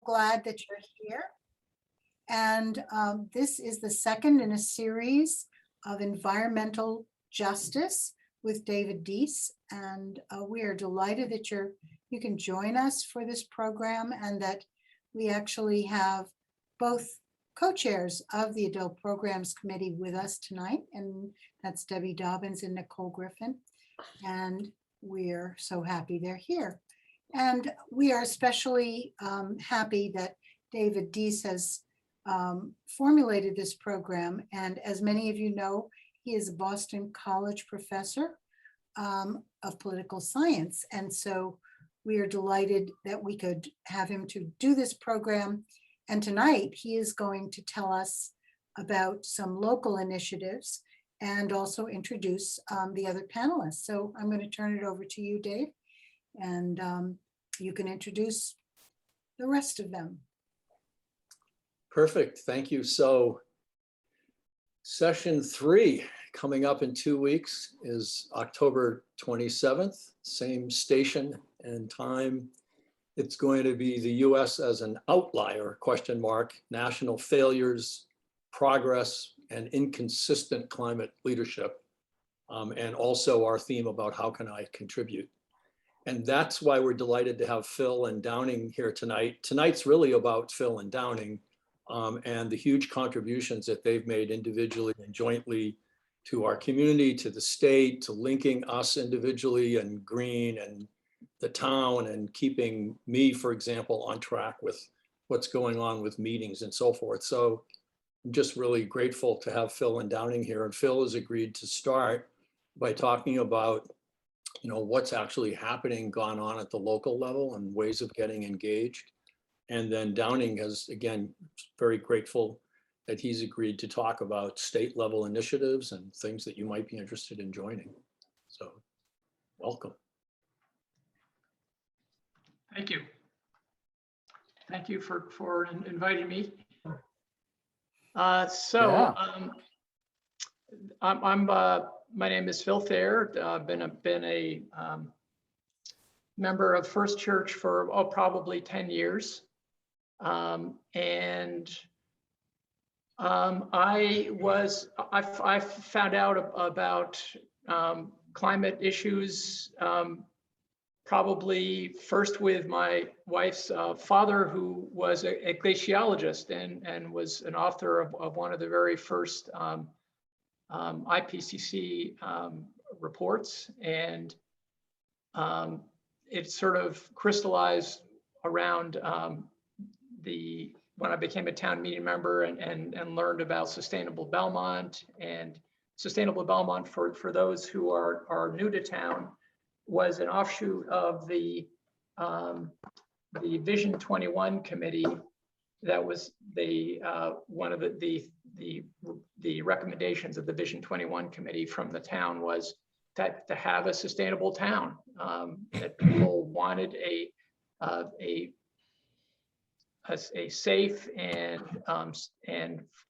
glad that you're here. And this is the second in a series of environmental justice with David Deese. And we are delighted that you can join us for this program, and that we actually have both co-chairs of the Adult Programs Committee with us tonight, and that's Debbie Dobbins and Nicole Griffin. And we're so happy they're here. And we are especially happy that David Deese has formulated this program. And as many of you know, he is a Boston College professor of political science. And so we are delighted that we could have him to do this program. And tonight he is going to tell us about some local initiatives and also introduce the other panelists. So I'm going to turn it over to you, Dave, and you can introduce the rest of them. Perfect, thank you. So session 3 coming up in 2 weeks is October 27th, same station and time. It's going to be the US as an outlier, ? National failures, progress, and inconsistent climate leadership. And also our theme about how can I contribute? And that's why we're delighted to have Phil and Downing here tonight. Tonight's really about Phil and Downing and the huge contributions that they've made individually and jointly to our community, to the state, to linking us individually and Green and the town, and keeping me, for example, on track with what's going on with meetings and so forth. So I'm just really grateful to have Phil and Downing here. And Phil has agreed to start by talking about, what's actually gone on at the local level and ways of getting engaged. And then Downing has, again, very grateful that he's agreed to talk about state level initiatives and things that you might be interested in joining. So welcome. Thank you. Thank you for inviting me. My name is Phil Thayer. I've been a member of First Church for probably 10 years. I found out about climate issues probably first with my wife's father, who was a glaciologist and was an author of one of the very first IPCC reports. And it sort of crystallized around when I became a town meeting member and learned about Sustainable Belmont. And Sustainable Belmont, for those who are new to town, was an offshoot of the Vision 21 committee. That was one of the recommendations of the Vision 21 committee from the town was that to have a sustainable town, that people wanted a safe and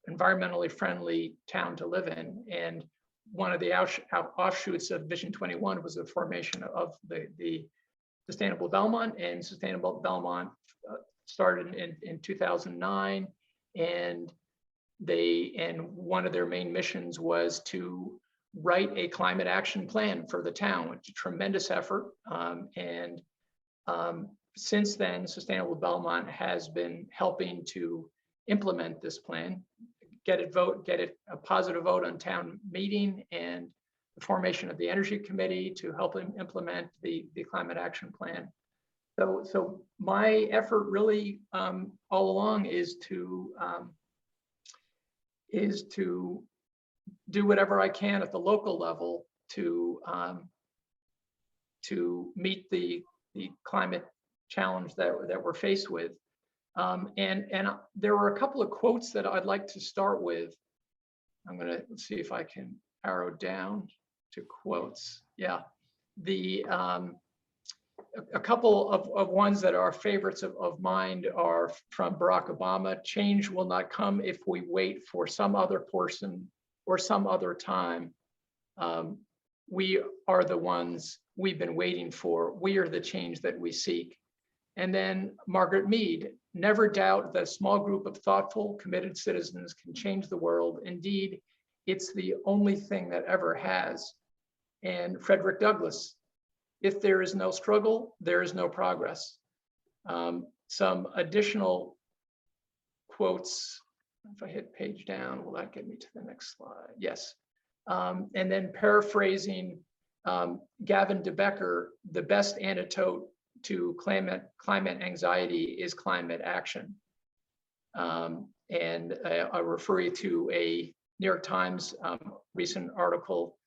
environmentally friendly town to live in. And one of the offshoots of Vision 21 was the formation of the Sustainable Belmont, and Sustainable Belmont started in 2009, and one of their main missions was to write a climate action plan for the town, which is a tremendous effort. Since then, Sustainable Belmont has been helping to implement this plan, get it a positive vote on town meeting, and the formation of the Energy Committee to help implement the climate action plan. So my effort really all along is to do whatever I can at the local level to meet the climate challenge that we're faced with. And there were a couple of quotes that I'd like to start with. Let's see if I can arrow down to quotes. Yeah, a couple of ones that are favorites of mine are from Barack Obama. Change will not come if we wait for some other person or some other time. We are the ones we've been waiting for. We are the change that we seek. And then Margaret Mead, never doubt that a small group of thoughtful, committed citizens can change the world. Indeed, it's the only thing that ever has. And Frederick Douglass, if there is no struggle, there is no progress. Some additional quotes, if I hit page down, will that get me to the next slide? Yes. And then paraphrasing Gavin de Becker, the best antidote to climate anxiety is climate action. And I refer you to a New York Times recent article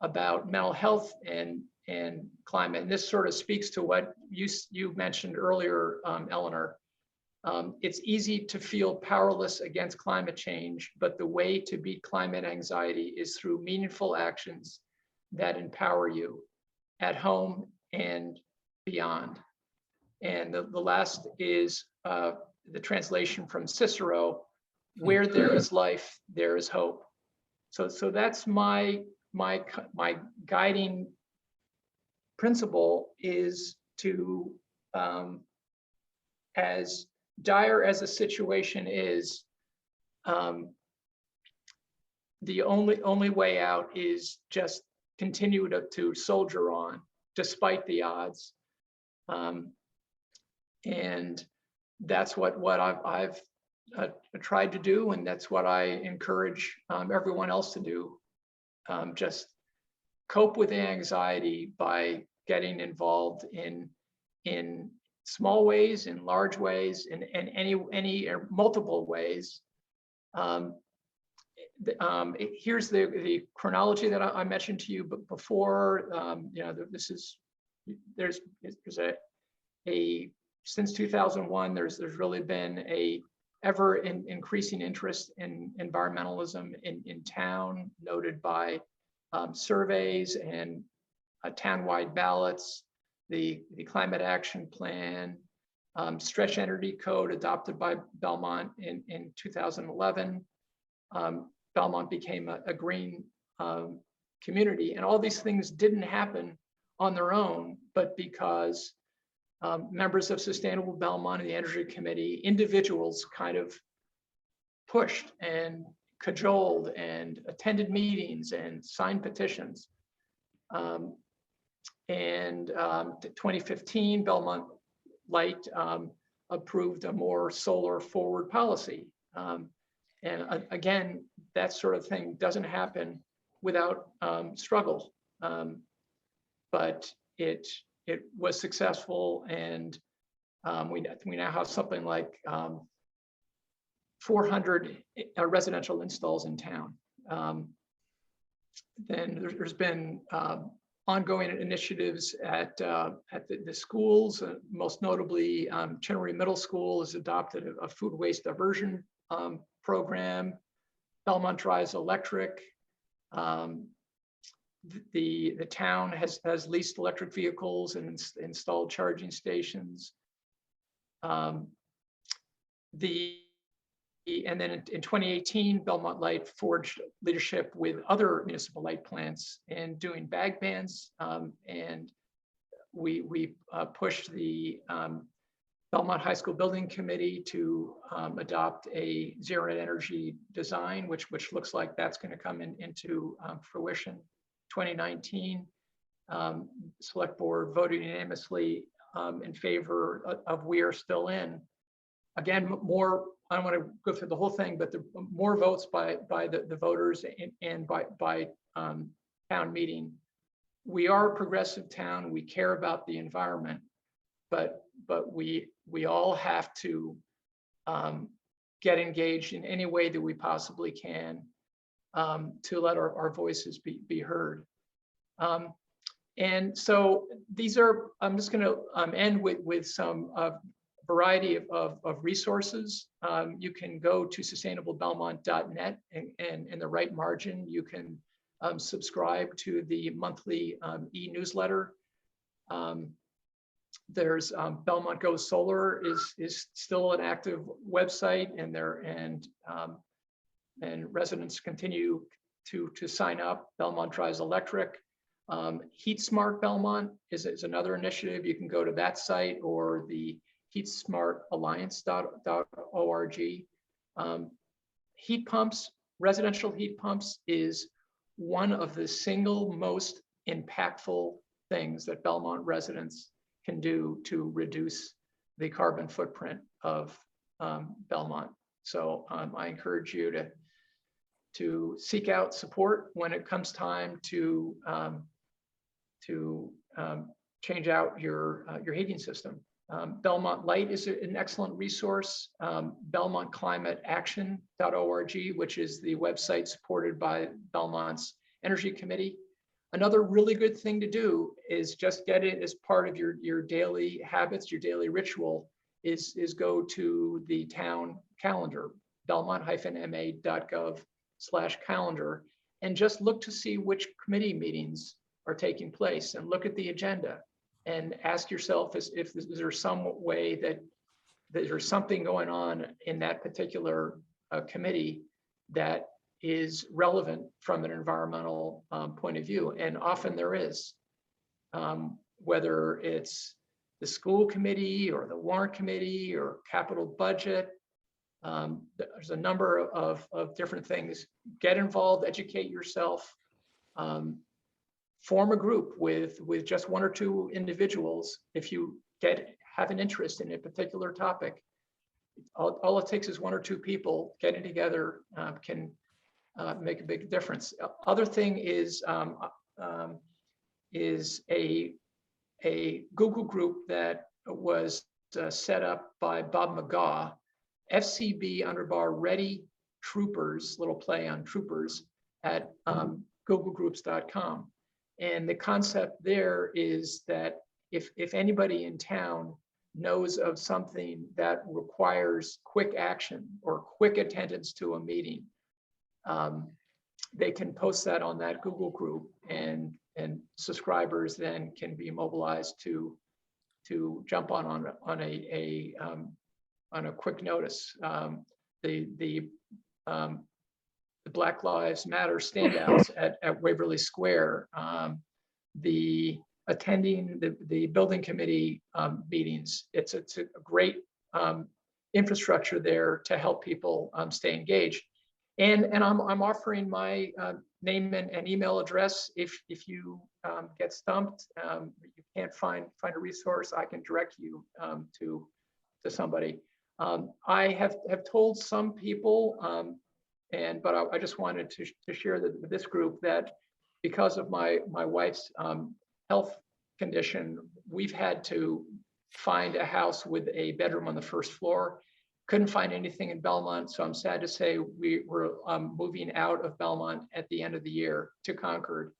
about mental health and climate. And this sort of speaks to what you mentioned earlier, Eleanor. It's easy to feel powerless against climate change, but the way to beat climate anxiety is through meaningful actions that empower you at home and beyond. And the last is the translation from Cicero: where there is life, there is hope. So that's my guiding principle, is to, as dire as a situation is, the only way out is just continue to soldier on despite the odds. And that's what I've tried to do, and that's what I encourage everyone else to do. Just cope with the anxiety by getting involved in small ways, in large ways, in any or multiple ways. Here's the chronology that I mentioned to you before. There's a since 2001, there's really been a ever increasing interest in environmentalism in town, noted by surveys and townwide ballots, the Climate Action Plan, Stretch Energy Code adopted by Belmont in 2011. Belmont became a green community, and all these things didn't happen on their own, but because members of Sustainable Belmont and the Energy Committee, individuals kind of pushed and cajoled and attended meetings and signed petitions. And 2015, Belmont Light approved a more solar forward policy. And again, that sort of thing doesn't happen without struggle, but it was successful, and we now have something like 400 residential installs in town. Then there's been ongoing initiatives at the schools, most notably Chinnery Middle School has adopted a food waste diversion program. Belmont drives electric. The town has leased electric vehicles and installed charging stations. And then in 2018, Belmont Light forged leadership with other municipal light plants in doing bag bans. And we pushed the Belmont High School Building Committee to adopt a zero net energy design, which looks like that's going to come into fruition. 2019, Select Board voted unanimously in favor of We Are Still In. Again, more, I don't want to go through the whole thing, but the more votes by the voters and by town meeting. We are a progressive town. We care about the environment, but we all have to get engaged in any way that we possibly can to let our voices be heard. And so these are, I'm just going to end with some variety of resources. You can go to sustainablebelmont.net, and in the right margin, you can subscribe to the monthly e-newsletter. There's Belmont Goes Solar is still an active website, and residents continue to sign up. Belmont Drives Electric. Heat Smart Belmont is another initiative. You can go to that site or the heatsmartalliance.org. Heat pumps, residential heat pumps is one of the single most impactful things that Belmont residents can do to reduce the carbon footprint of Belmont. So I encourage you to seek out support when it comes time to change out your heating system. Belmont Light is an excellent resource. BelmontClimateAction.org, which is the website supported by Belmont's Energy Committee. Another really good thing to do is just get it as part of your daily habits, your daily ritual, is go to the town calendar, belmont-ma.gov/calendar, and just look to see which committee meetings are taking place and look at the agenda and ask yourself is there some way that there's something going on in that particular committee that is relevant from an environmental point of view. And often there is, whether it's the school committee or the warrant committee or capital budget. There's a number of different things. Get involved, educate yourself, form a group with just one or two individuals. If you have an interest in a particular topic, all it takes is one or two people getting together can make a big difference. Other thing is a Google group that was set up by Bob McGaw, FCB_Ready Troopers, little play on troopers, at googlegroups.com. And the concept there is that if anybody in town knows of something that requires quick action or quick attendance to a meeting, they can post that on that Google group, and subscribers then can be mobilized to jump on a quick notice. The Black Lives Matter standouts at Waverly Square, the attending the building committee meetings. It's a great infrastructure there to help people stay engaged. And I'm offering my name and email address. If you get stumped, you can't find a resource, I can direct you to somebody. I have told some people, but I just wanted to share with this group that because of my wife's health condition, we've had to find a house with a bedroom on the first floor. Couldn't find anything in Belmont, so I'm sad to say we're moving out of Belmont at the end of the year to Concord.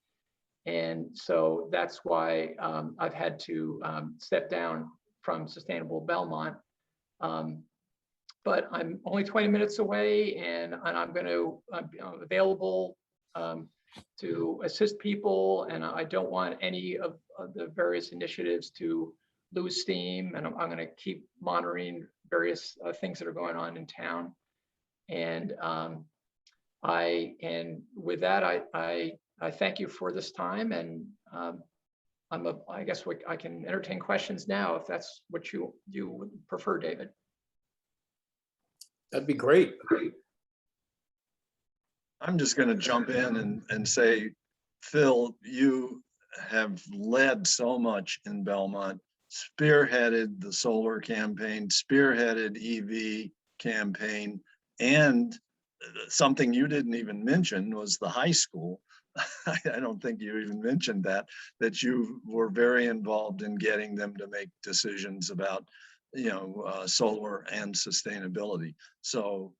And so that's why I've had to step down from Sustainable Belmont. But I'm only 20 minutes away, and I'm going to be available to assist people, and I don't want any of the various initiatives to lose steam, and I'm going to keep monitoring various things that are going on in town. And with that, I thank you for this time, and I guess I can entertain questions now if that's what you would prefer, David. That'd be great. I'm just going to jump in and say, Phil, you have led so much in Belmont, spearheaded the solar campaign, spearheaded EV campaign, and something you didn't even mention was the high school. I don't think you even mentioned that you were very involved in getting them to make decisions about, solar and sustainability. So,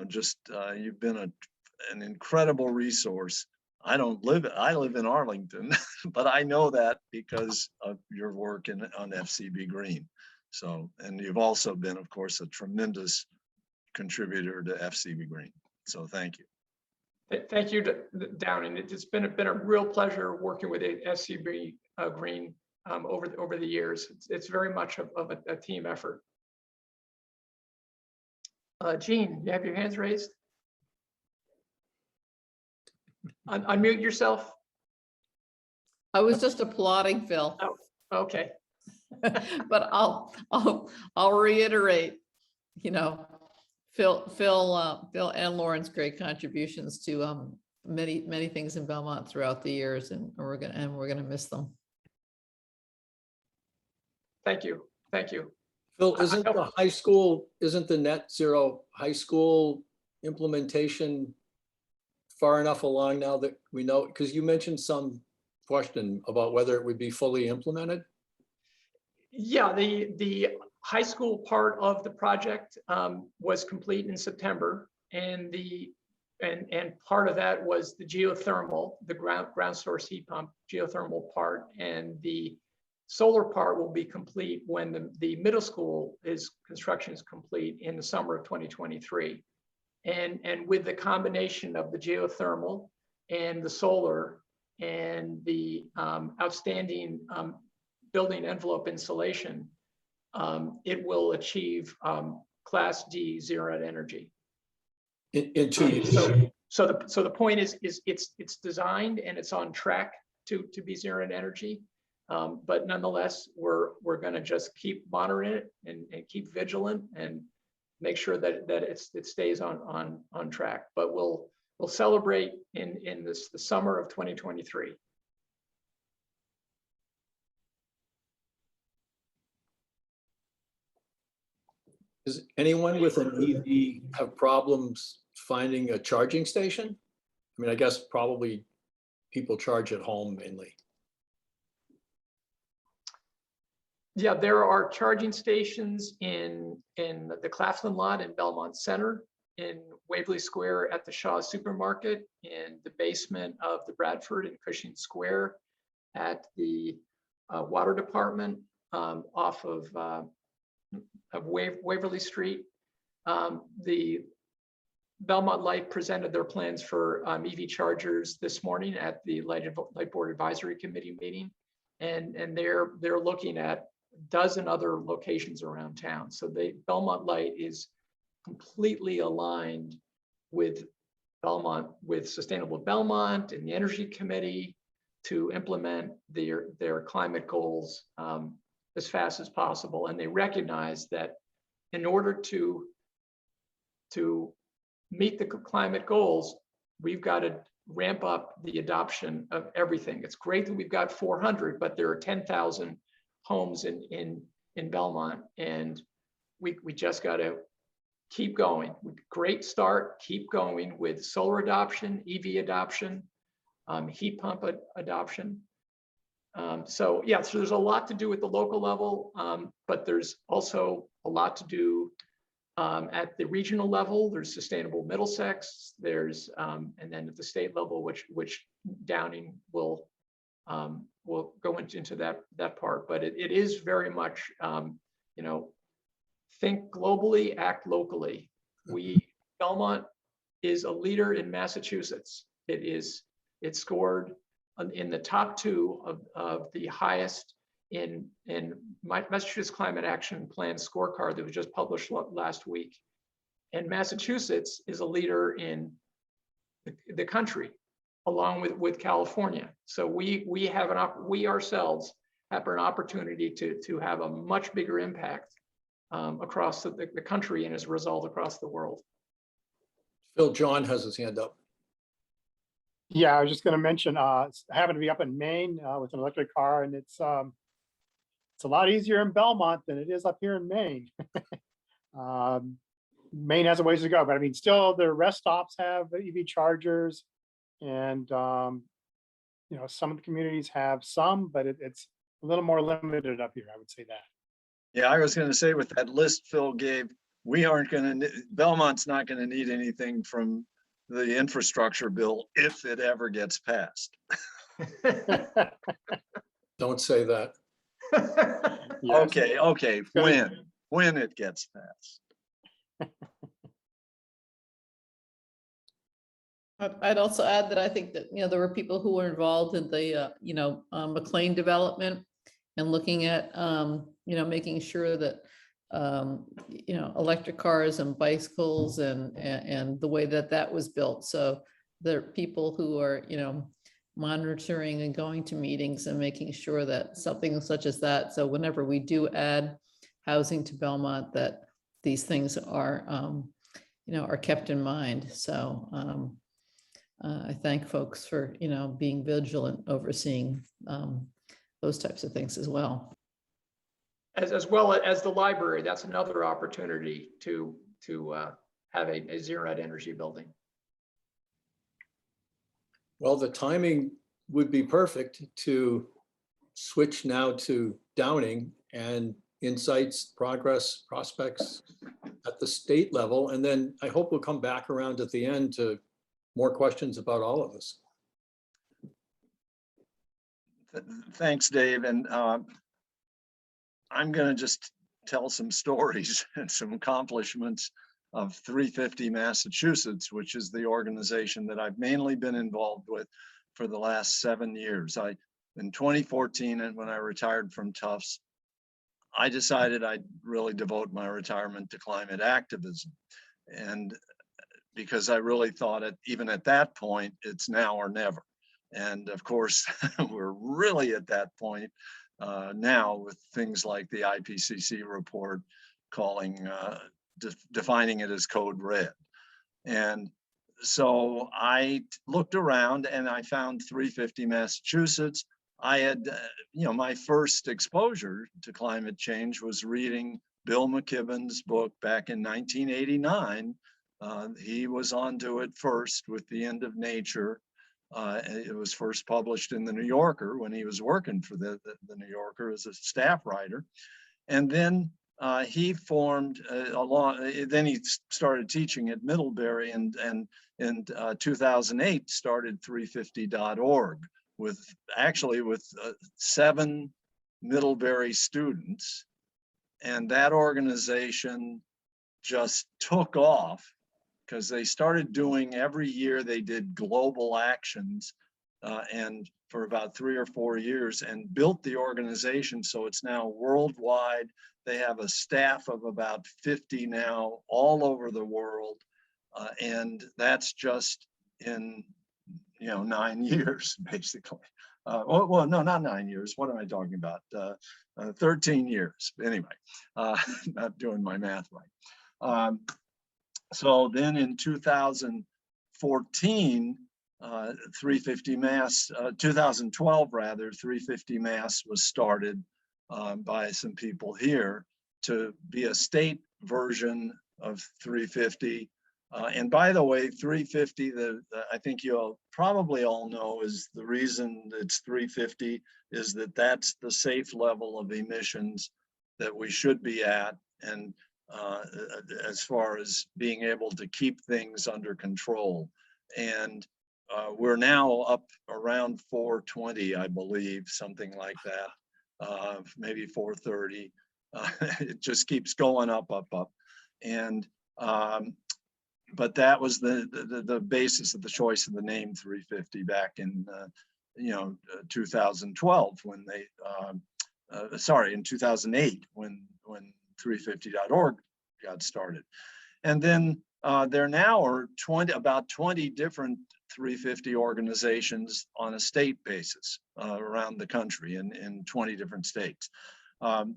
just you've been an incredible resource. I live in Arlington, but I know that because of your work on FCB Green. So, and you've also been, of course, a tremendous contributor to FCB Green. So thank you. Thank you, Downing. It's been a real pleasure working with FCB Green over the years. It's very much of a team effort. Jean, you have your hands raised? Unmute yourself. I was just applauding Phil, Okay, but I'll reiterate, you know, Phil and Lauren's great contributions to many things in Belmont throughout the years, and we're gonna miss them. thank you, thank you. Phil, isn't the net zero high school implementation far enough along now that we know, because you mentioned some question about whether it would be fully implemented? Yeah, the high school part of the project was complete in September, and part of that was the geothermal, the ground source heat pump geothermal part, and the solar part will be complete when the middle school construction is complete in the summer of 2023. And with the combination of the geothermal and the solar and the outstanding building envelope insulation, it will achieve Class D zero net energy. In 2 years? So the point is it's designed and it's on track to be zero net energy. But nonetheless, we're going to just keep monitoring it and keep vigilant and make sure that it stays on track. But we'll celebrate in the summer of 2023. Does anyone with an EV have problems finding a charging station? I mean, I guess probably people charge at home mainly. Yeah, there are charging stations in the Claflin lot in Belmont Center, in Waverly Square at the Shaw Supermarket, in the basement of the Bradford in Cushing Square, at the water department off of Waverly Street. The Belmont Light presented their plans for EV chargers this morning at the Light Board Advisory Committee meeting, and they're looking at a dozen other locations around town. So Belmont Light is completely aligned with Belmont, with Sustainable Belmont and the Energy Committee to implement their climate goals as fast as possible. And they recognize that in order to meet the climate goals, we've got to ramp up the adoption of everything. It's great that we've got 400, but there are 10,000 homes in Belmont, and we just got to keep going. Great start, keep going with solar adoption, EV adoption, heat pump adoption. So yeah, so there's a lot to do at the local level, but there's also a lot to do at the regional level. There's Sustainable Middlesex, there's and then at the state level, which Downing will go into that part. But it is very much think globally, act locally. Belmont is a leader in Massachusetts. It scored in the top 2 of the highest in Massachusetts Climate Action Plan scorecard that was just published last week. And Massachusetts is a leader in the country, along with California. So we ourselves have an opportunity to have a much bigger impact across the country, and as a result across the world. Phil, John has his hand up. Yeah, I was just going to mention, I happen to be up in Maine with an electric car, and it's a lot easier in Belmont than it is up here in Maine. Maine has a ways to go, but I mean, still the rest stops have EV chargers, and some of the communities have some, but it's a little more limited up here, I would say that. Yeah, I was going to say, with that list Phil gave, Belmont's not going to need anything from the infrastructure bill if it ever gets passed. Don't say that. Yes. Okay, when it gets passed. I'd also add that I think that, there were people who were involved in the, McLean development and looking at, making sure that, electric cars and bicycles and the way that was built. So there are people who are, monitoring and going to meetings and making sure that something such as that, so whenever we do add housing to Belmont, that these things are, are kept in mind. So I thank folks for, being vigilant, overseeing those types of things as well. As well as the library, that's another opportunity to have a zero net energy building. Well, the timing would be perfect to switch now to Downing and insights, progress, prospects at the state level. And then I hope we'll come back around at the end to more questions about all of this. Thanks, Dave. And I'm going to just tell some stories and some accomplishments of 350 Massachusetts, which is the organization that I've mainly been involved with for the last 7 years. In 2014, and when I retired from Tufts, I decided I'd really devote my retirement to climate activism. And because I really thought even at that point, it's now or never. And of course, we're really at that point now with things like the IPCC report calling, defining it as code red. And so I looked around and I found 350 Massachusetts. I had, my first exposure to climate change was reading Bill McKibben's book back in 1989. He was onto it first with The End of Nature. It was first published in the New Yorker when he was working for the New Yorker as a staff writer. And then he formed then he started teaching at Middlebury and in 2008 started 350.org with 7 Middlebury students. And that organization just took off because they started doing, every year they did global actions and for about 3 or 4 years, and built the organization so it's now worldwide. They have a staff of about 50 now all over the world. And that's just in 9 years, basically. Well, no, not 9 years. What am I talking about? 13 years. Anyway, not doing my math right. So then in 2014, 350 Mass, 2012 rather, 350 Mass was started by some people here to be a state version of 350. And by the way, 350, I think you'll probably all know, is the reason it's 350 is that that's the safe level of emissions that we should be at. And as far as being able to keep things under control. And we're now up around 420, I believe, something like that, maybe 430. It just keeps going up. And but that was the basis of the choice of the name 350 back in 2012 when they in 2008 when 350.org got started. And then there now are about 20 different 350 organizations on a state basis around the country in 20 different states,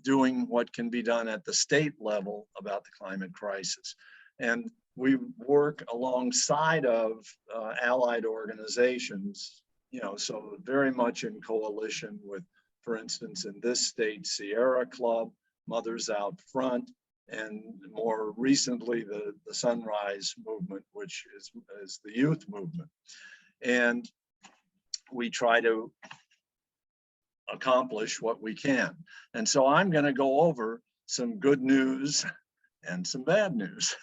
doing what can be done at the state level about the climate crisis. And we work alongside of allied organizations, so very much in coalition with, for instance, in this state, Sierra Club, Mothers Out Front, and more recently, the Sunrise Movement, which is the youth movement. And we try to accomplish what we can. And so I'm going to go over some good news and some bad news.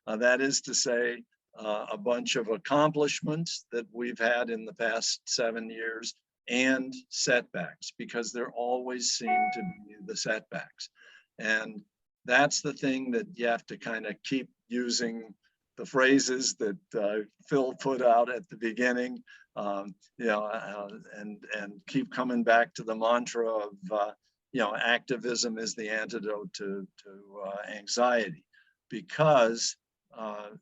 That is to say, a bunch of accomplishments that we've had in the past 7 years and setbacks, because there always seem to be the setbacks. And that's the thing that you have to kind of keep using the phrases that Phil put out at the beginning, and keep coming back to the mantra of, activism is the antidote to anxiety, because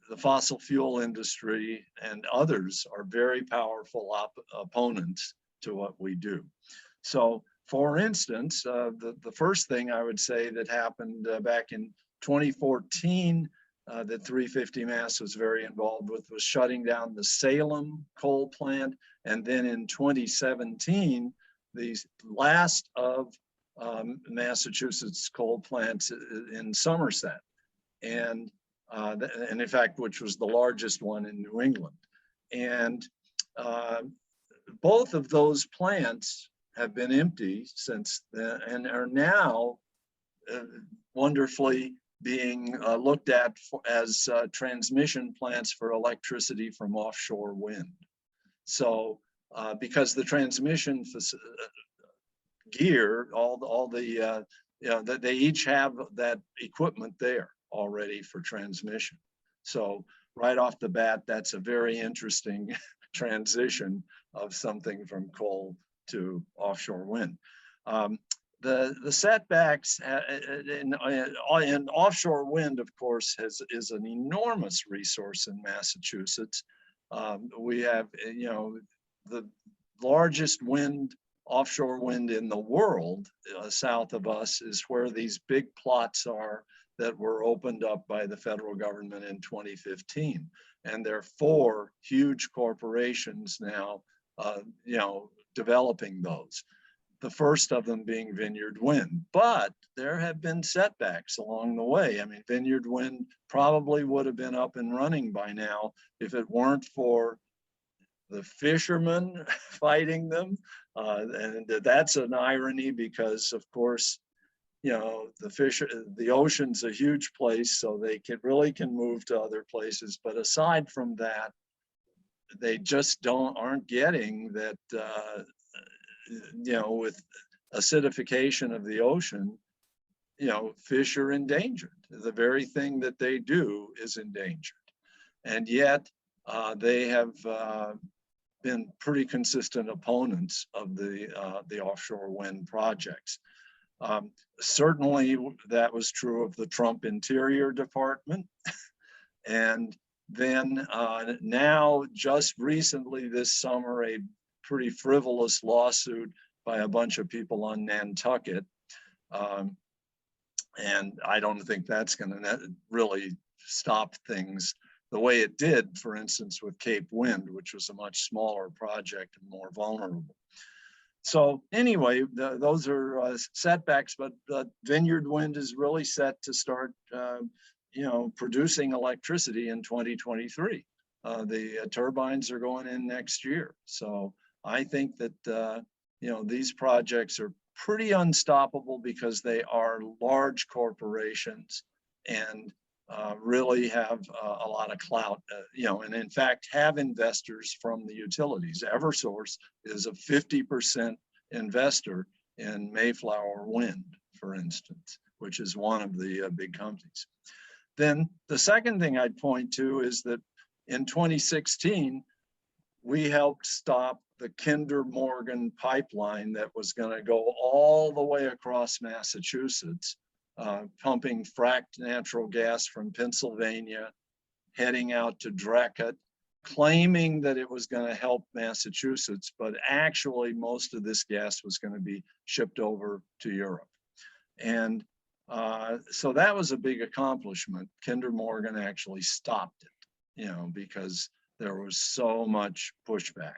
the fossil fuel industry and others are very powerful opponents to what we do. So, for instance, the first thing I would say that happened back in 2014 that 350 Mass was very involved with was shutting down the Salem coal plant. And then in 2017, the last of Massachusetts coal plants in Somerset. And in fact, which was the largest one in New England. And both of those plants have been empty since then and are now wonderfully being looked at as transmission plants for electricity from offshore wind. So because the transmission gear, all the, you know, that they each have that equipment there already for transmission. So right off the bat, that's a very interesting transition of something from coal to offshore wind. The setbacks in offshore wind, of course, is an enormous resource in Massachusetts. We have, you know, the largest offshore wind in the world south of us is where these big plots are that were opened up by the federal government in 2015. And there are 4 huge corporations now, you know, developing those. The first of them being Vineyard Wind, but there have been setbacks along the way. I mean, Vineyard Wind probably would have been up and running by now if it weren't for the fishermen fighting them. And that's an irony because, of course, you know, the ocean's a huge place, so they really can move to other places. But aside from that, they just aren't getting that, you know, with acidification of the ocean, you know, fish are endangered. The very thing that they do is endangered. And yet they have been pretty consistent opponents of the offshore wind projects. Certainly that was true of the Trump Interior Department. And then now just recently this summer, a pretty frivolous lawsuit by a bunch of people on Nantucket. And I don't think that's going to really stop things the way it did, for instance, with Cape Wind, which was a much smaller project and more vulnerable. So anyway, those are setbacks, but Vineyard Wind is really set to start, you know, producing electricity in 2023. The turbines are going in next year. So I think that, you know, these projects are pretty unstoppable because they are large corporations and really have a lot of clout, you know, and in fact have investors from the utilities. Eversource is a 50% investor in Mayflower Wind, for instance, which is one of the big companies. Then the second thing I'd point to is that in 2016, we helped stop the Kinder Morgan pipeline that was going to go all the way across Massachusetts, pumping fracked natural gas from Pennsylvania, heading out to Dracut, claiming that it was going to help Massachusetts, but actually most of this gas was going to be shipped over to Europe. And so that was a big accomplishment. Kinder Morgan actually stopped it, you know, because there was so much pushback.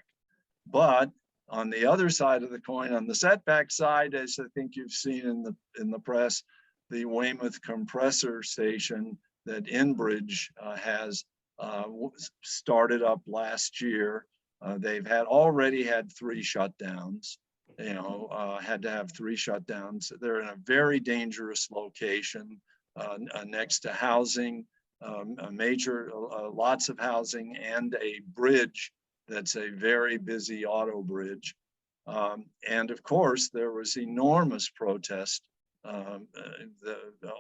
But on the other side of the coin, on the setback side, as I think you've seen in the press, the Weymouth compressor station that Enbridge has started up last year. They've already had 3 shutdowns, you know, had to have 3 shutdowns. They're in a very dangerous location next to housing, lots of housing and a bridge that's a very busy auto bridge. And of course, there was enormous protest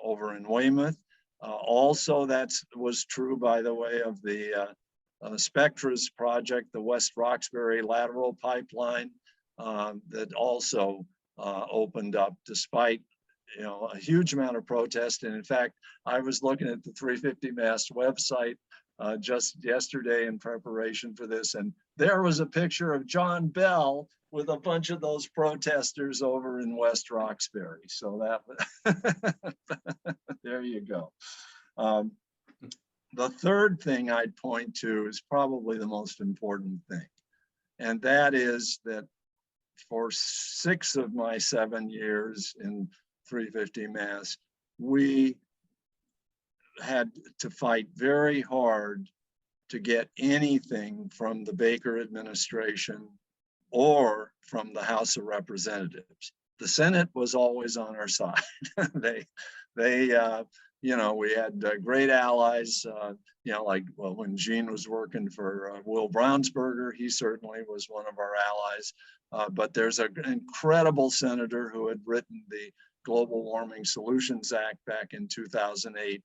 over in Weymouth. Also, that was true, by the way, of the Spectra's project, the West Roxbury lateral pipeline that also opened up despite you know, a huge amount of protest. And in fact, I was looking at the 350 Mast website just yesterday in preparation for this, and there was a picture of John Bell with a bunch of those protesters over in West Roxbury. So that, there you go. The third thing I'd point to is probably the most important thing. And that is that for 6 of my 7 years in 350 Mass, we had to fight very hard to get anything from the Baker administration or from the House of Representatives. The Senate was always on our side. You know, we had great allies, you know, like, well, when Gene was working for Will Brownsberger, he certainly was one of our allies. But there's an incredible senator who had written the Global Warming Solutions Act back in 2008,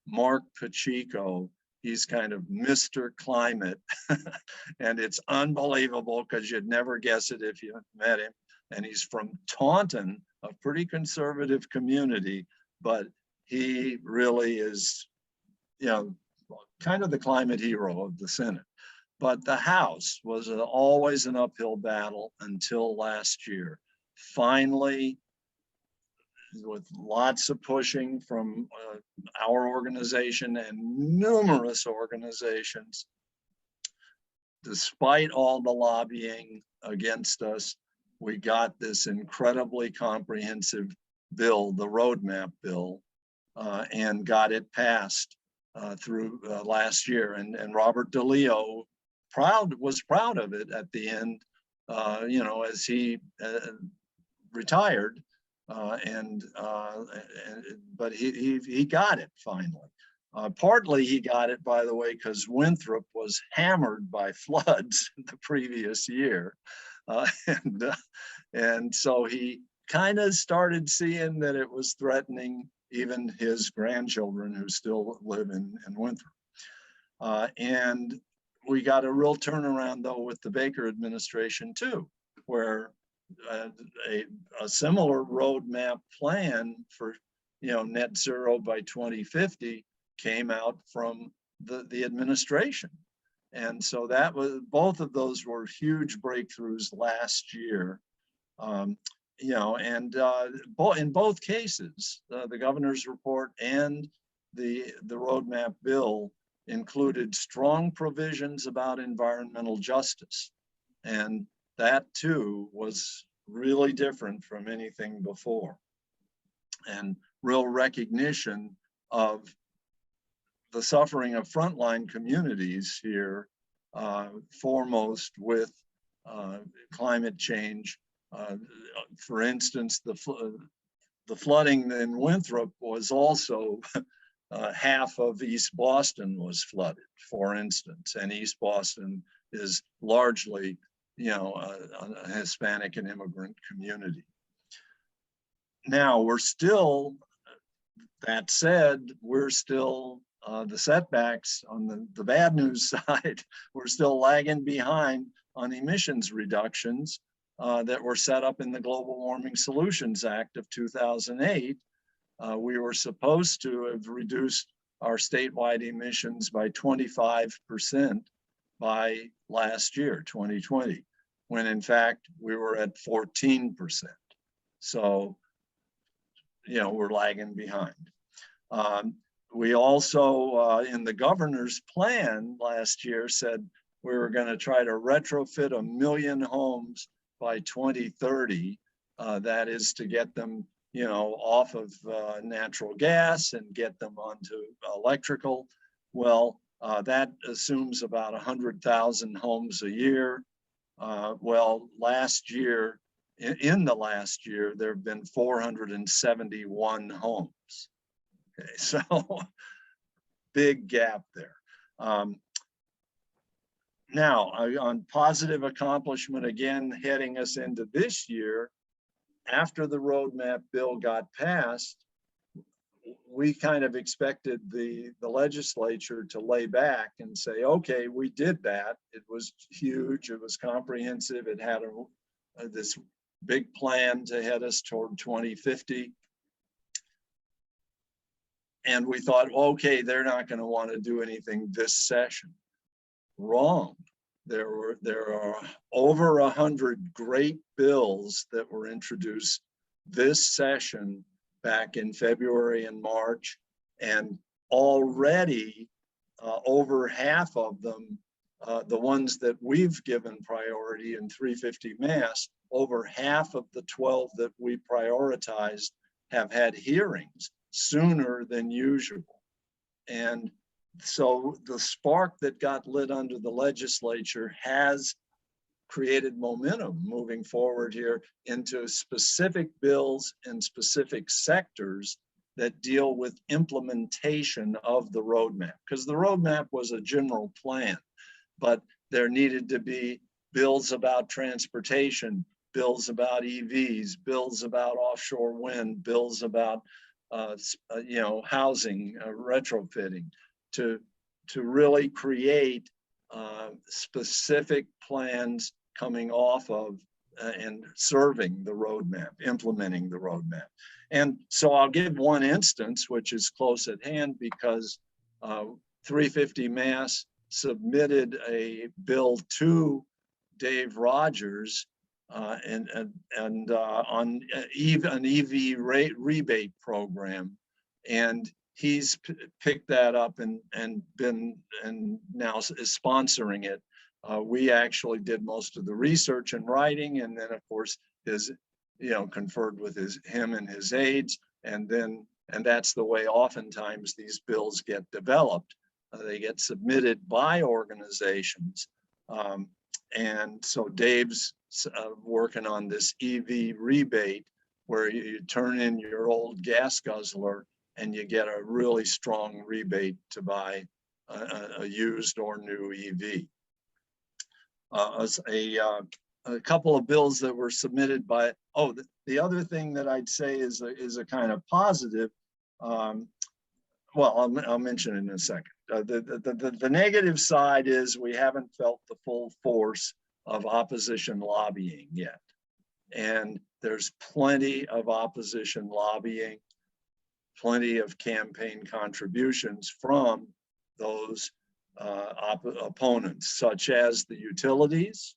Mark Pacheco. He's kind of Mr. Climate. And it's unbelievable because you'd never guess it if you met him. And he's from Taunton, a pretty conservative community, but he really is, you know, kind of the climate hero of the Senate. But the House was always an uphill battle until last year. Finally, with lots of pushing from our organization and numerous organizations, despite all the lobbying against us, we got this incredibly comprehensive bill, the roadmap bill, and got it passed through last year. And Robert DeLeo was proud of it at the end, you know, as he retired. But he got it finally. Partly he got it, by the way, because Winthrop was hammered by floods the previous year. And so he kind of started seeing that it was threatening even his grandchildren who still live in Winthrop. And we got a real turnaround though with the Baker administration too, where a similar roadmap plan for, you know, net zero by 2050 came out from the administration. And so that was, both of those were huge breakthroughs last year. You know, and in both cases, the governor's report and the roadmap bill included strong provisions about environmental justice. And that too was really different from anything before. And real recognition of the suffering of frontline communities here, foremost with climate change. For instance, the flooding in Winthrop was also half of East Boston was flooded, for instance, and East Boston is largely, you know, a Hispanic and immigrant community. Now we're still, that said, we're still the setbacks on the bad news side, we're still lagging behind on emissions reductions that were set up in the Global Warming Solutions Act of 2008. We were supposed to have reduced our statewide emissions by 25% by last year, 2020, when in fact we were at 14%. So, you know, we're lagging behind. We also, in the governor's plan last year, said we were going to try to retrofit 1 million homes by 2030. That is to get them, you know, off of natural gas and get them onto electrical. Well, that assumes about 100,000 homes a year. Well, last year, in the last year, there have been 471 homes. Okay, so big gap there. Now, on positive accomplishment, again, heading us into this year, after the roadmap bill got passed, we kind of expected the legislature to lay back and say, okay, we did that. It was huge, it was comprehensive, it had this big plan to head us toward 2050. And we thought, okay, they're not going to want to do anything this session. Wrong. There are over 100 great bills that were introduced this session back in February and March, and already over half of them, the ones that we've given priority in 350 Mass, over half of the 12 that we prioritized have had hearings sooner than usual. And so the spark that got lit under the legislature has created momentum moving forward here into specific bills and specific sectors that deal with implementation of the roadmap. Because the roadmap was a general plan, but there needed to be bills about transportation, bills about EVs, bills about offshore wind, bills about housing, retrofitting, to really create specific plans coming off of and serving the roadmap, implementing the roadmap. And so I'll give one instance, which is close at hand, because 350 Mass submitted a bill to Dave Rogers on an EV rebate program, and he's picked that up and now is sponsoring it. We actually did most of the research and writing, and then of course conferred with him and his aides, and that's the way oftentimes these bills get developed. They get submitted by organizations, and so Dave's working on this EV rebate, where you turn in your old gas guzzler and you get a really strong rebate to buy a used or new EV. A couple of bills that were submitted by, the other thing that I'd say is a kind of positive, well, I'll mention it in a second. The negative side is we haven't felt the full force of opposition lobbying yet. And there's plenty of opposition lobbying, plenty of campaign contributions from those opponents, such as the utilities,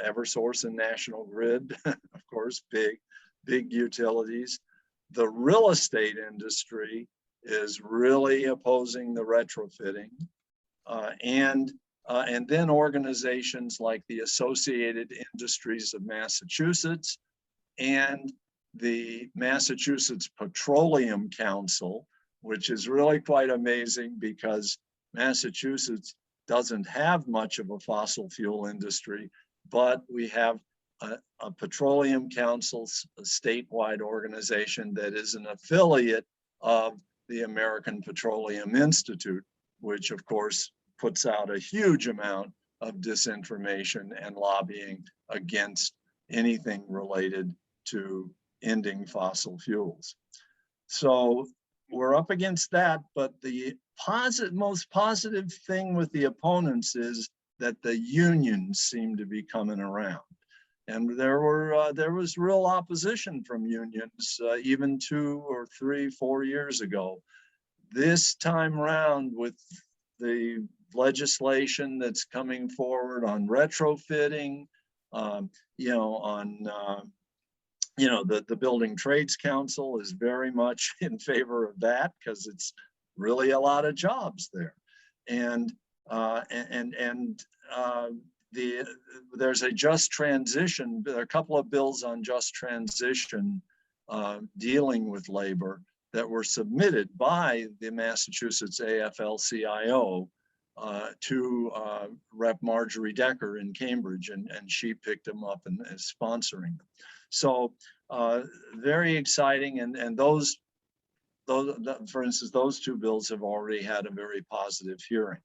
Eversource and National Grid, of course, big utilities. The real estate industry is really opposing the retrofitting, and then organizations like the Associated Industries of Massachusetts and the Massachusetts Petroleum Council, which is really quite amazing because Massachusetts doesn't have much of a fossil fuel industry, but we have a Petroleum Council, a statewide organization that is an affiliate of the American Petroleum Institute, which of course puts out a huge amount of disinformation and lobbying against anything related to ending fossil fuels. So we're up against that, but the most positive thing with the opponents is that the unions seem to be coming around. And there was real opposition from unions even 2 or 3, 4 years ago. This time around, with the legislation that's coming forward on retrofitting, the Building Trades Council is very much in favor of that because it's really a lot of jobs there. And there's a just transition. There are a couple of bills on just transition dealing with labor that were submitted by the Massachusetts AFL-CIO to Rep. Marjorie Decker in Cambridge, and she picked them up and is sponsoring them. So very exciting, and those, for instance, those 2 bills have already had a very positive hearing.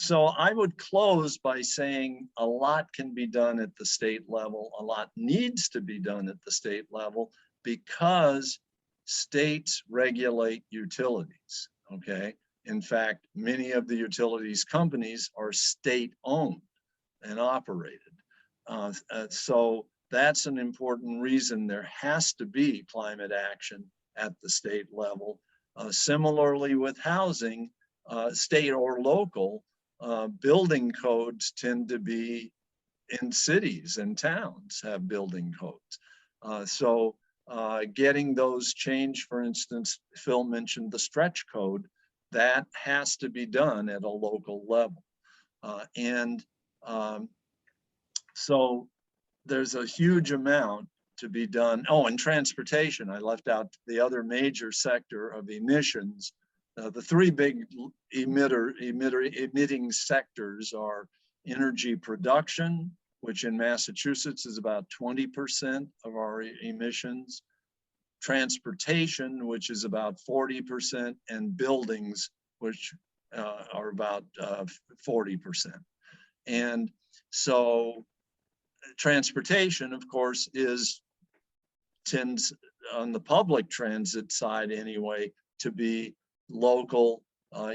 So I would close by saying a lot can be done at the state level. A lot needs to be done at the state level because states regulate utilities, okay? In fact, many of the utilities companies are state-owned and operated. So that's an important reason there has to be climate action at the state level. Similarly with housing, state or local, building codes tend to be in cities and towns have building codes. So getting those changed, for instance, Phil mentioned the stretch code, that has to be done at a local level. So there's a huge amount to be done. Oh, and transportation, I left out the other major sector of emissions. The three big emitting sectors are energy production, which in Massachusetts is about 20% of our emissions, transportation, which is about 40%, and buildings, which are about 40%. And so transportation, of course, tends on the public transit side anyway, to be local,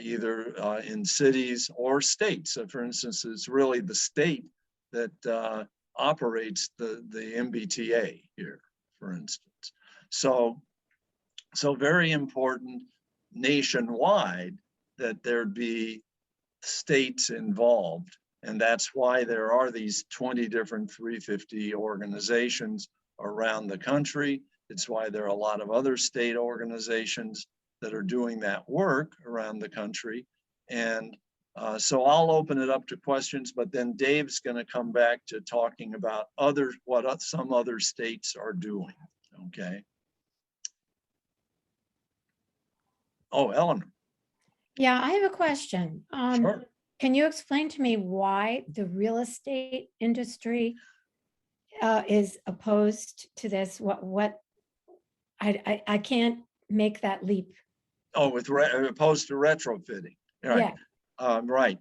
either in cities or states. So for instance, it's really the state that operates the MBTA here, for instance. So very important nationwide that there be states involved. And that's why there are these 20 different 350 organizations around the country. It's why there are a lot of other state organizations that are doing that work around the country. And so I'll open it up to questions, but then Dave's going to come back to talking about what some other states are doing. Okay. Oh, Eleanor. Yeah, I have a question. Sure. Can you explain to me why the real estate industry is opposed to this? I can't make that leap. Oh, opposed to retrofitting. Right. Yeah. Right.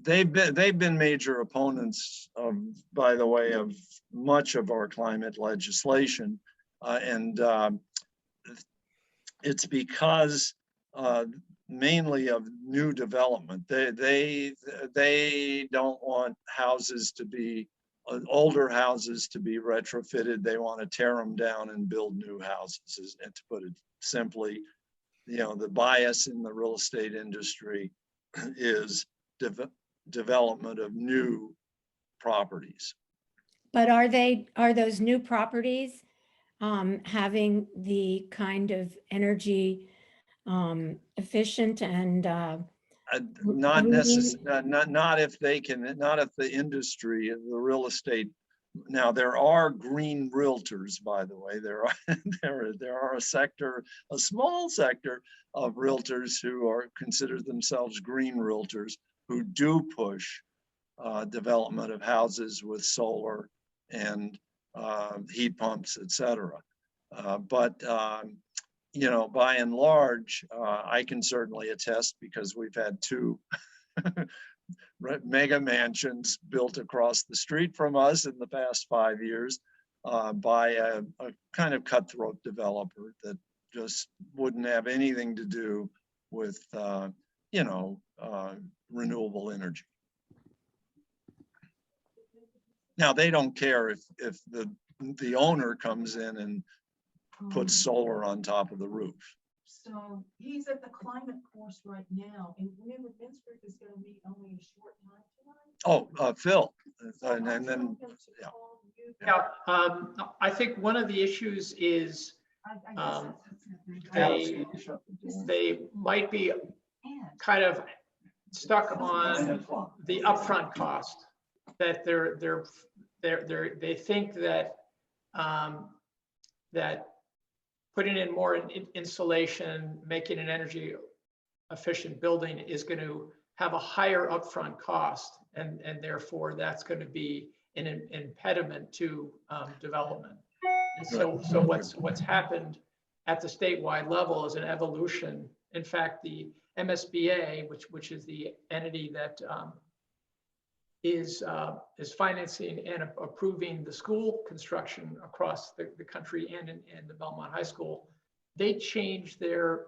They've been major opponents of, by the way, of much of our climate legislation, and it's because mainly of new development. They don't want houses to be older houses to be retrofitted. They want to tear them down and build new houses. And to put it simply, the bias in the real estate industry is development of new properties. But are those new properties having the kind of energy efficient and not necessarily, not if the industry, the real estate. Now there are green realtors, by the way. There are a small sector of realtors who consider themselves green realtors, who do push development of houses with solar and heat pumps, etc. But by and large, I can certainly attest, because we've had two mega mansions built across the street from us in the past 5 years by a kind of cutthroat developer that just wouldn't have anything to do with renewable energy. Now they don't care if the owner comes in and puts solar on top of the roof. So he's at the climate course right now, and remember, Minster is going to meet only a short time tonight. Oh, Phil, and then yeah. Yeah, I think one of the issues is they might be kind of stuck on the upfront cost, that they think that that putting in more insulation, making an energy efficient building is going to have a higher upfront cost, and therefore that's going to be an impediment to development. And so what's happened at the statewide level is an evolution. In fact, the MSBA, which is the entity that is financing and approving the school construction across the country and in the Belmont High School, they changed their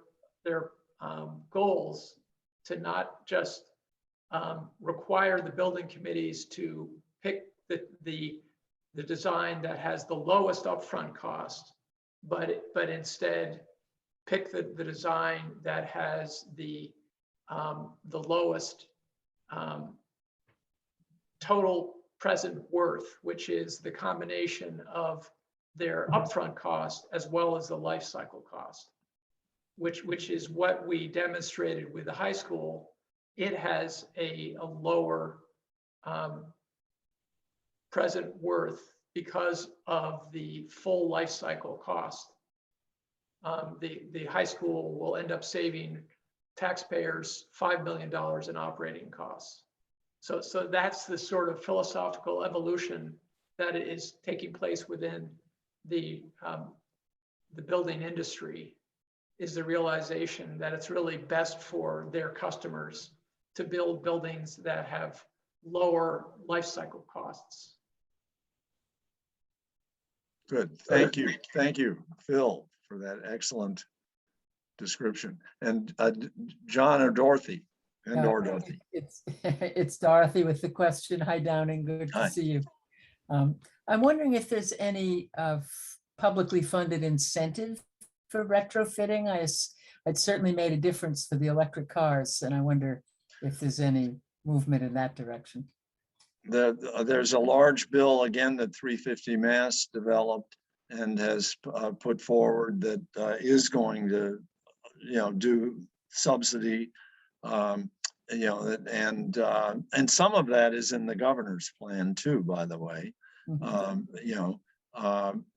goals to not just require the building committees to pick the design that has the lowest upfront cost, but instead pick the design that has the lowest total present worth, which is the combination of their upfront cost as well as the life cycle cost, which is what we demonstrated with the high school. It has a lower present worth because of the full life cycle cost. The high school will end up saving taxpayers $5 million in operating costs. So that's the sort of philosophical evolution that is taking place within the building industry, is the realization that it's really best for their customers to build buildings that have lower life cycle costs. Good, thank you, Phil, for that excellent description. And John or Dorothy, or Dorothy. It's Dorothy with the question. Hi, Downing, good Hi. to see you. I'm wondering if there's any publicly funded incentive for retrofitting. It certainly made a difference for the electric cars, and I wonder if there's any movement in that direction. There's a large bill, again, that 350 Mass developed and has put forward that is going to, do subsidy, and some of that is in the governor's plan too, by the way.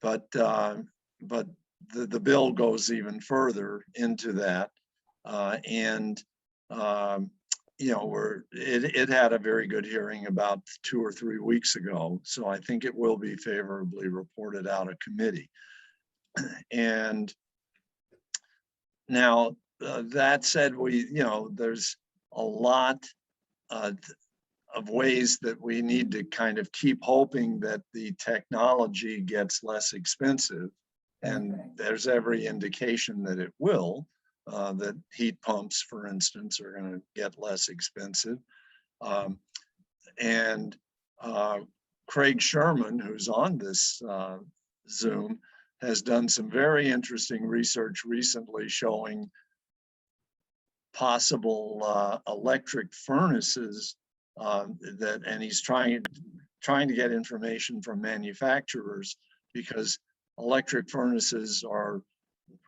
But the bill goes even further into that, it had a very good hearing about 2 or 3 weeks ago, so I think it will be favorably reported out of committee. And now that said, there's a lot of ways that we need to kind of keep hoping that the technology gets less expensive, and there's every indication that it will. That heat pumps, for instance, are going to get less expensive. Craig Sherman, who's on this Zoom, has done some very interesting research recently showing possible electric furnaces and he's trying to get information from manufacturers, because electric furnaces are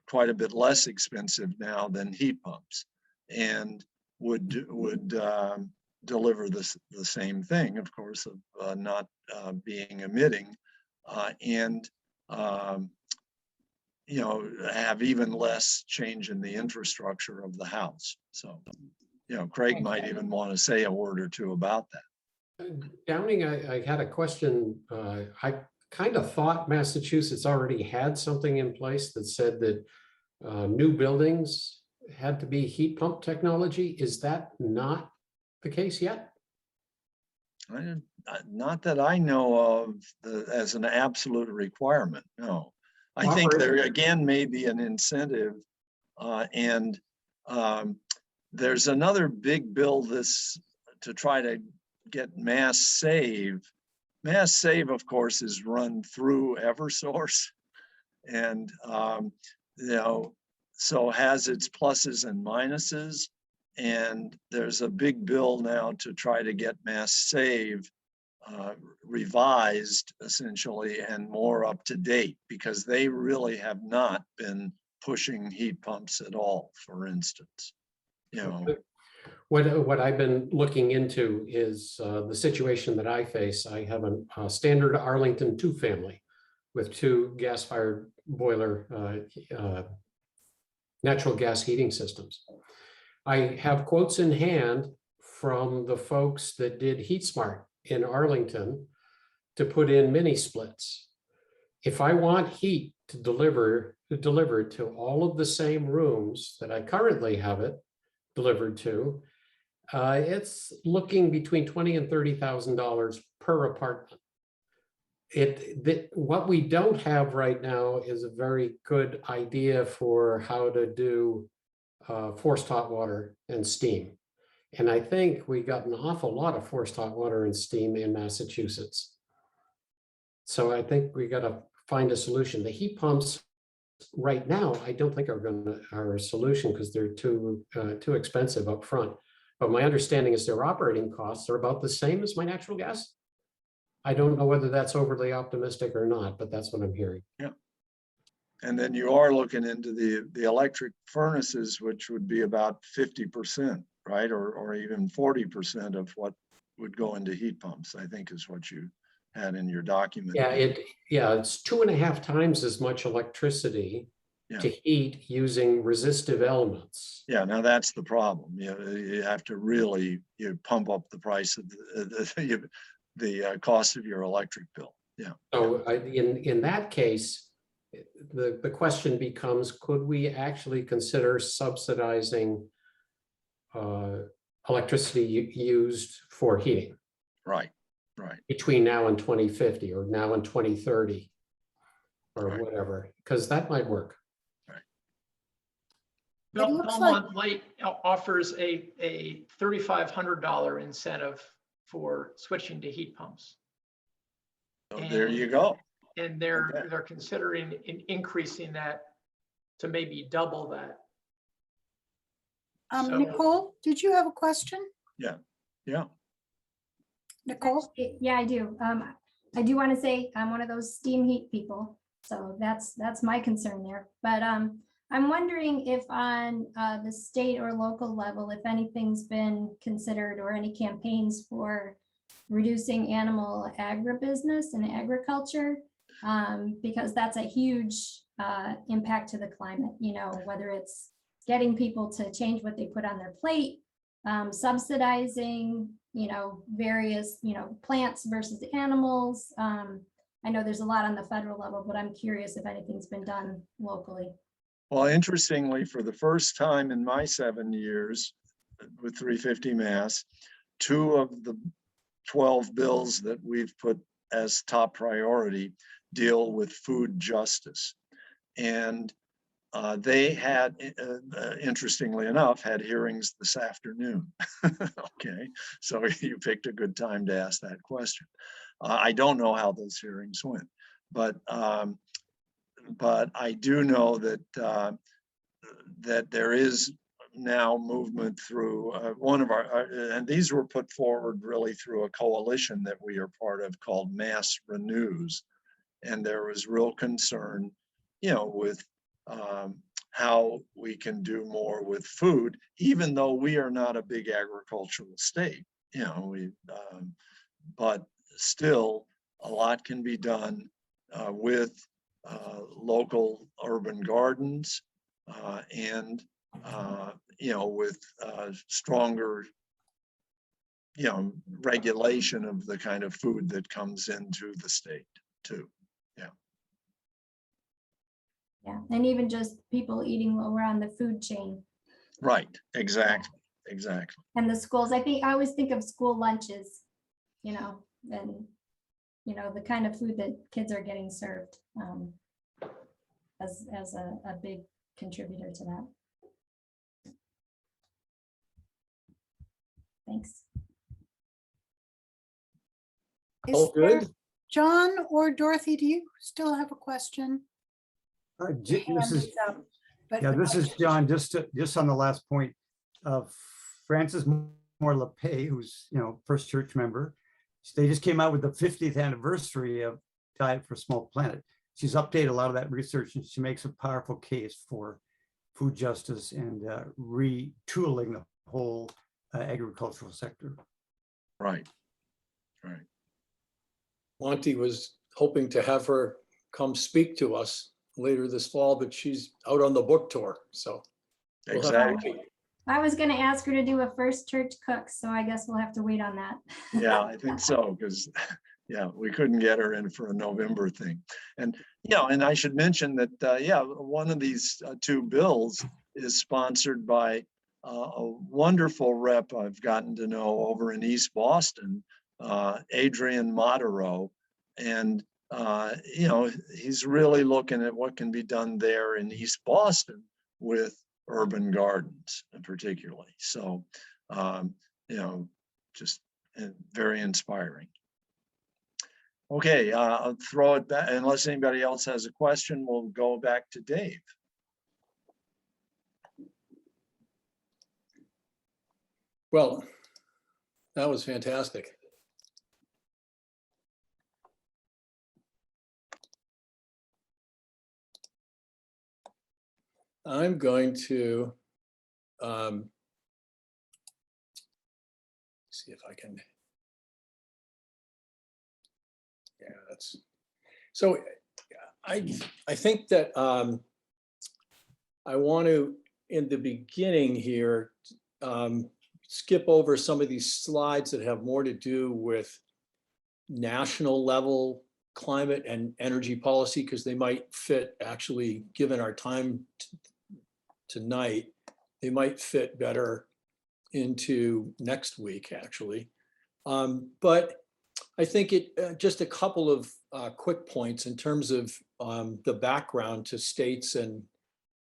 quite a bit less expensive now than heat pumps, and would deliver the same thing, of course, of not being emitting, and have even less change in the infrastructure of the house. So, Craig might even want to say a word or two about that. Downing, I had a question. I kind of thought Massachusetts already had something in place that said that new buildings had to be heat pump technology. Is that not the case yet? Not that I know of as an absolute requirement, no. I think there again may be an incentive, and there's another big bill to try to get Mass Save. Mass Save, of course, is run through Eversource, and so has its pluses and minuses. And there's a big bill now to try to get Mass Save revised, essentially, and more up to date, because they really have not been pushing heat pumps at all, for instance. What I've been looking into is the situation that I face. I have a standard Arlington 2 family with 2 gas-fired boiler natural gas heating systems. I have quotes in hand from the folks that did HeatSmart in Arlington to put in mini splits. If I want heat to deliver to all of the same rooms that I currently have it delivered to, it's looking between $20,000 and $30,000 per apartment. What we don't have right now is a very good idea for how to do forced hot water and steam. And I think we got an awful lot of forced hot water and steam in Massachusetts. So I think we got to find a solution. The heat pumps right now, I don't think are a solution because they're too expensive up front. But my understanding is their operating costs are about the same as my natural gas. I don't know whether that's overly optimistic or not, but that's what I'm hearing. Yeah. And then you are looking into the electric furnaces, which would be about 50%, right? Or even 40% of what would go into heat pumps, I think is what you had in your document. Yeah, it's 2.5 times as much electricity to heat using resistive elements. Yeah, now that's the problem. You have to really pump up the price of the cost of your electric bill. Yeah. So in that case, the question becomes, could we actually consider subsidizing electricity used for heating? Right, right. Between now and 2050 or now and 2030 or whatever, because that might work. Belmont Light offers a $3,500 incentive for switching to heat pumps. So there you go. And they're considering increasing that to maybe double that. Nicole, did you have a question? Yeah. Nicole? Yeah, I do. I do want to say I'm one of those steam heat people, so that's my concern there. But I'm wondering if on the state or local level, if anything's been considered or any campaigns for reducing animal agribusiness and agriculture, because that's a huge impact to the climate, whether it's getting people to change what they put on their plate, subsidizing, various, plants versus animals. I know there's a lot on the federal level, but I'm curious if anything's been done locally. Well, interestingly, for the first time in my 7 years with 350 Mass, 2 of the 12 bills that we've put as top priority deal with food justice. And they had, interestingly enough, had hearings this afternoon. Okay, so you picked a good time to ask that question. I don't know how those hearings went, but I do know that that there is now movement through one of our, and these were put forward really through a coalition that we are part of called Mass Renews, and there was real concern, with how we can do more with food, even though we are not a big agricultural state, but still a lot can be done with local urban gardens and with stronger regulation of the kind of food that comes into the state too. Yeah, and even just people eating lower on the food chain. Right, exactly. And the schools, I always think of school lunches, and the kind of food that kids are getting served as a big contributor to that. Thanks. Is there, John or Dorothy, do you still have a question? This is John. Just on the last point, Frances Moore LePay, who's First Church member, they just came out with the 50th anniversary of Diet for a Small Planet. She's updated a lot of that research, and she makes a powerful case for food justice and retooling the whole agricultural sector. Right. Monty was hoping to have her come speak to us later this fall, but she's out on the book tour, so. Exactly. I was going to ask her to do a First Church cook, so I guess we'll have to wait on that. Yeah, I think so, because we couldn't get her in for a November thing. And and I should mention that one of these 2 bills is sponsored by a wonderful rep I've gotten to know over in East Boston, Adrian Modero, and he's really looking at what can be done there in East Boston with urban gardens particularly. So, just very inspiring. Okay, I'll throw it back, unless anybody else has a question, we'll go back to Dave. Well, that was fantastic. I'm going to see if I can. Yeah, that's so. I think that I want to, in the beginning here, skip over some of these slides that have more to do with national level climate and energy policy, because they might fit, actually, given our time tonight, they might fit better into next week, actually. But I think just a couple of quick points in terms of the background to states and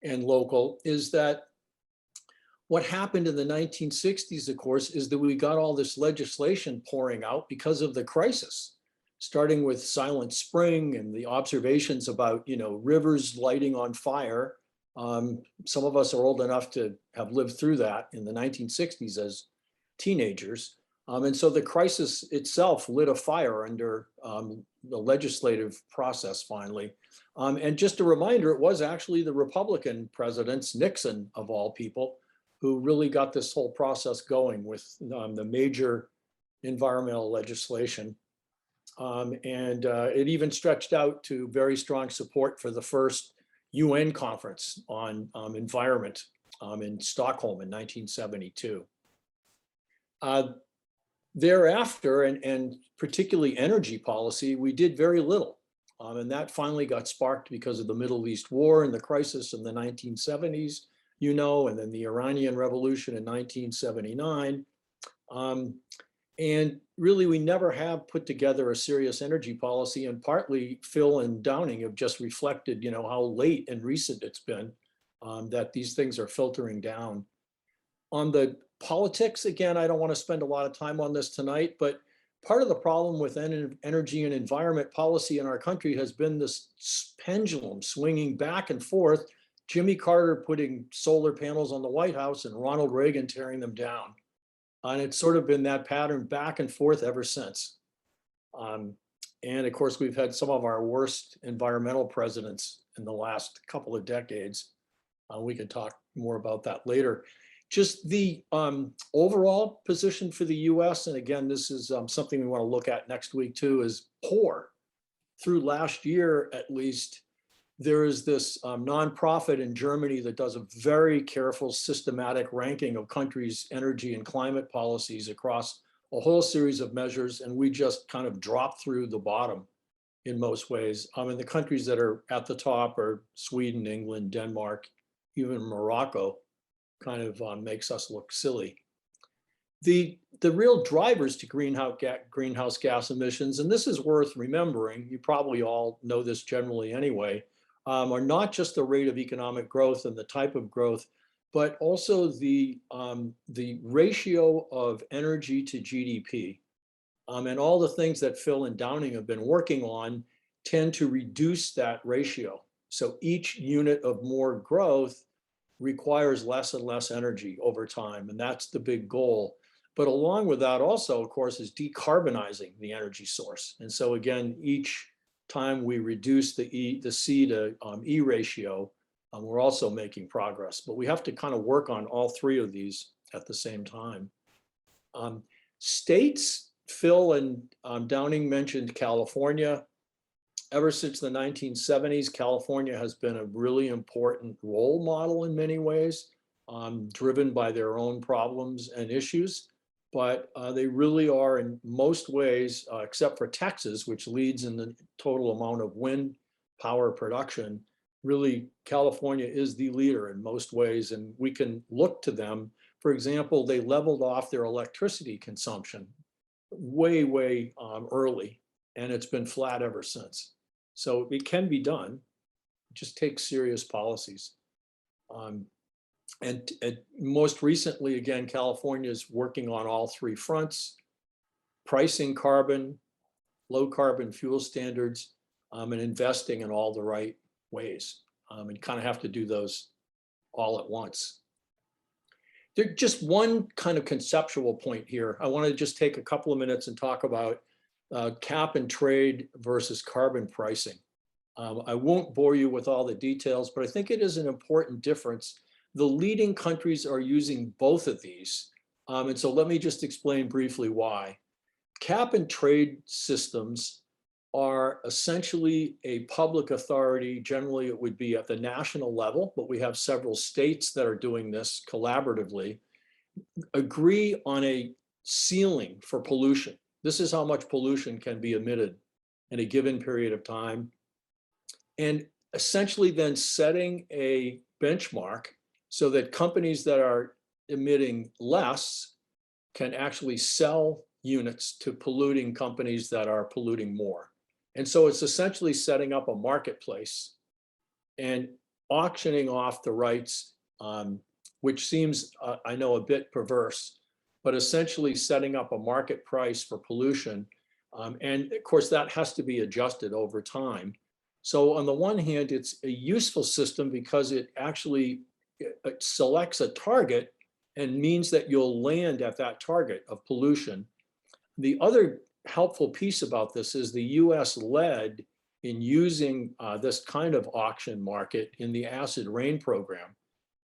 local is that what happened in the 1960s, of course, is that we got all this legislation pouring out because of the crisis, starting with Silent Spring and the observations about, rivers lighting on fire. Some of us are old enough to have lived through that in the 1960s as teenagers. And so the crisis itself lit a fire under the legislative process finally. And just a reminder, it was actually the Republican presidents, Nixon of all people, who really got this whole process going with the major environmental legislation. And it even stretched out to very strong support for the first UN conference on environment in Stockholm in 1972. Thereafter, and particularly energy policy, we did very little. And that finally got sparked because of the Middle East war and the crisis in the 1970s, and then the Iranian Revolution in 1979. And really, we never have put together a serious energy policy, and partly Phil and Downing have just reflected, how late and recent it's been that these things are filtering down. On the politics, again, I don't want to spend a lot of time on this tonight, but part of the problem with energy and environment policy in our country has been this pendulum swinging back and forth. Jimmy Carter putting solar panels on the White House and Ronald Reagan tearing them down. And it's sort of been that pattern back and forth ever since. And of course, we've had some of our worst environmental presidents in the last couple of decades. We can talk more about that later. Just the overall position for the US, and again, this is something we want to look at next week too, is poor. Through last year, at least, there is this nonprofit in Germany that does a very careful, systematic ranking of countries' energy and climate policies across a whole series of measures, and we just kind of drop through the bottom in most ways. And the countries that are at the top are Sweden, England, Denmark, even Morocco. Kind of makes us look silly. The real drivers to greenhouse gas emissions, and this is worth remembering, you probably all know this generally anyway, are not just the rate of economic growth and the type of growth, but also the ratio of energy to GDP. And all the things that Phil and Downing have been working on tend to reduce that ratio. So each unit of more growth requires less and less energy over time, and that's the big goal. But along with that also, of course, is decarbonizing the energy source. And so again, each time we reduce the C to E ratio, we're also making progress. But we have to kind of work on all three of these at the same time. States, Phil and Downing mentioned California. Ever since the 1970s, California has been a really important role model in many ways, driven by their own problems and issues. But they really are in most ways, except for Texas, which leads in the total amount of wind power production, really California is the leader in most ways, and we can look to them. For example, they leveled off their electricity consumption way early, and it's been flat ever since. So it can be done. It just takes serious policies. And most recently, again, California is working on all three fronts: pricing carbon, low carbon fuel standards, and investing in all the right ways. And kind of have to do those all at once. There's just one kind of conceptual point here. I want to just take a couple of minutes and talk about cap and trade versus carbon pricing. I won't bore you with all the details, but I think it is an important difference. The leading countries are using both of these. And so let me just explain briefly why. Cap and trade systems are essentially a public authority. Generally, it would be at the national level, but we have several states that are doing this collaboratively, agree on a ceiling for pollution. This is how much pollution can be emitted in a given period of time. And essentially then setting a benchmark so that companies that are emitting less can actually sell units to polluting companies that are polluting more. And so it's essentially setting up a marketplace and auctioning off the rights, which seems, I know, a bit perverse, but essentially setting up a market price for pollution. And of course, that has to be adjusted over time. So on the one hand, it's a useful system because it actually selects a target and means that you'll land at that target of pollution. The other helpful piece about this is the US led in using this kind of auction market in the acid rain program.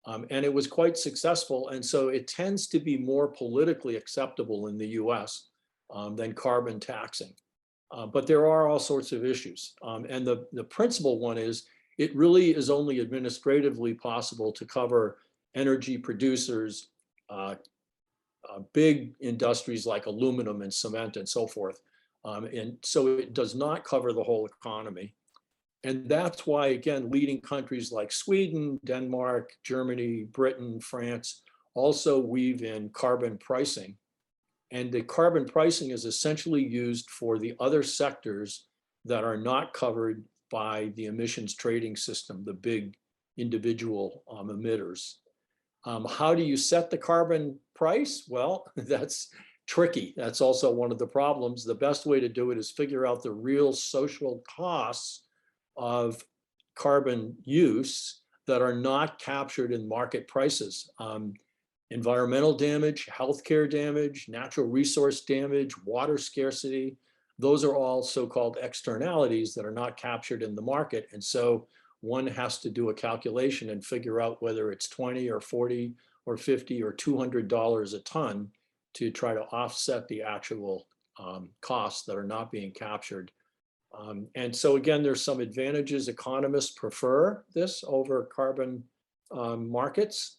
And it was quite successful. And so it tends to be more politically acceptable in the US than carbon taxing. But there are all sorts of issues. And the principal one is it really is only administratively possible to cover energy producers, big industries like aluminum and cement and so forth. And so it does not cover the whole economy. And that's why, again, leading countries like Sweden, Denmark, Germany, Britain, France also weave in carbon pricing. And the carbon pricing is essentially used for the other sectors that are not covered by the emissions trading system, the big individual emitters. How do you set the carbon price? Well, that's tricky. That's also one of the problems. The best way to do it is figure out the real social costs of carbon use that are not captured in market prices. Environmental damage, healthcare damage, natural resource damage, water scarcity. Those are all so-called externalities that are not captured in the market. And so one has to do a calculation and figure out whether it's 20 or 40 or 50 or $200 a ton to try to offset the actual costs that are not being captured. And so again, there's some advantages. Economists prefer this over carbon markets.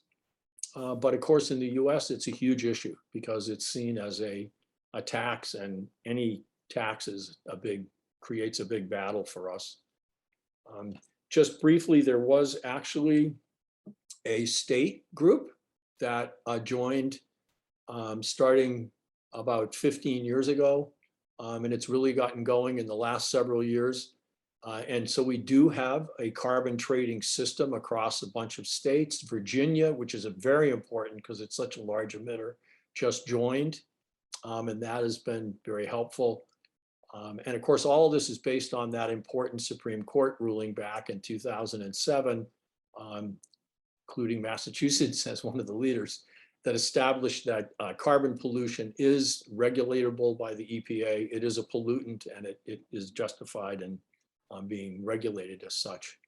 But of course, in the US, it's a huge issue because it's seen as a tax, and any tax is creates a big battle for us. Just briefly, there was actually a state group that joined starting about 15 years ago. And it's really gotten going in the last several years. And so we do have a carbon trading system across a bunch of states. Virginia, which is very important because it's such a large emitter, just joined. And that has been very helpful. And of course, all of this is based on that important Supreme Court ruling back in 2007, including Massachusetts as one of the leaders, that established that carbon pollution is regulatable by the EPA. It is a pollutant, and it is justified in being regulated as such.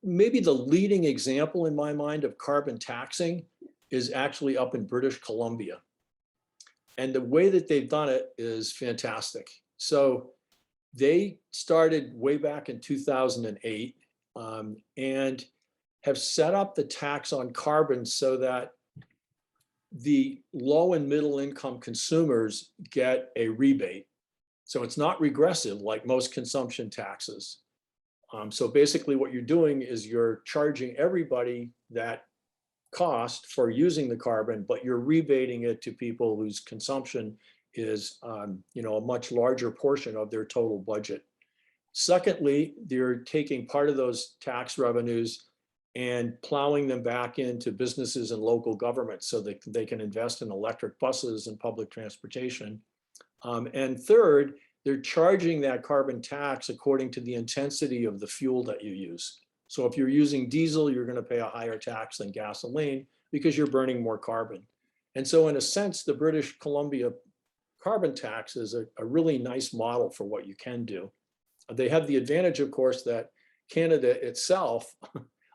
Maybe the leading example in my mind of carbon taxing is actually up in British Columbia. And the way that they've done it is fantastic. So they started way back in 2008 and have set up the tax on carbon so that the low and middle income consumers get a rebate. So it's not regressive like most consumption taxes. So basically what you're doing is you're charging everybody that cost for using the carbon, but you're rebating it to people whose consumption is a much larger portion of their total budget. Secondly, they're taking part of those tax revenues and plowing them back into businesses and local governments so that they can invest in electric buses and public transportation. And third, they're charging that carbon tax according to the intensity of the fuel that you use. So if you're using diesel, you're going to pay a higher tax than gasoline because you're burning more carbon. And so in a sense, the British Columbia carbon tax is a really nice model for what you can do. They have the advantage, of course, that Canada itself,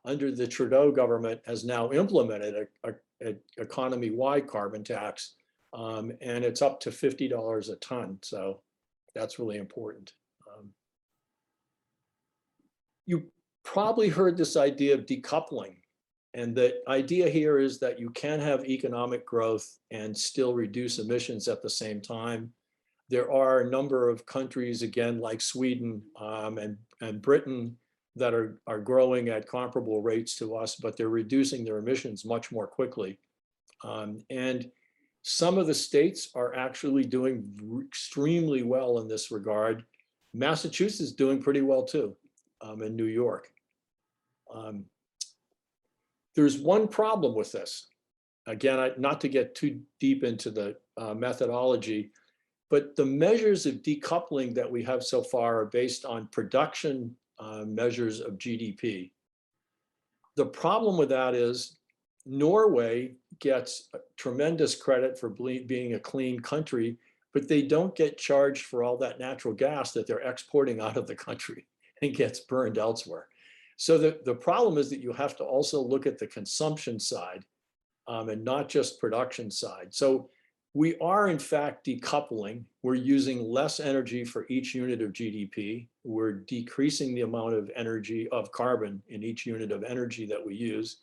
under the Trudeau government, has now implemented a economy-wide carbon tax, and it's up to $50 a ton. So that's really important. You probably heard this idea of decoupling. And the idea here is that you can have economic growth and still reduce emissions at the same time. There are a number of countries, again, like Sweden and Britain, that are growing at comparable rates to us, but they're reducing their emissions much more quickly. And some of the states are actually doing extremely well in this regard. Massachusetts is doing pretty well too, in New York. There's one problem with this. Again, not to get too deep into the methodology, but the measures of decoupling that we have so far are based on production measures of GDP. The problem with that is Norway gets tremendous credit for being a clean country, but they don't get charged for all that natural gas that they're exporting out of the country and gets burned elsewhere. So the problem is that you have to also look at the consumption side and not just production side. So we are in fact decoupling. We're using less energy for each unit of GDP. We're decreasing the amount of energy of carbon in each unit of energy that we use.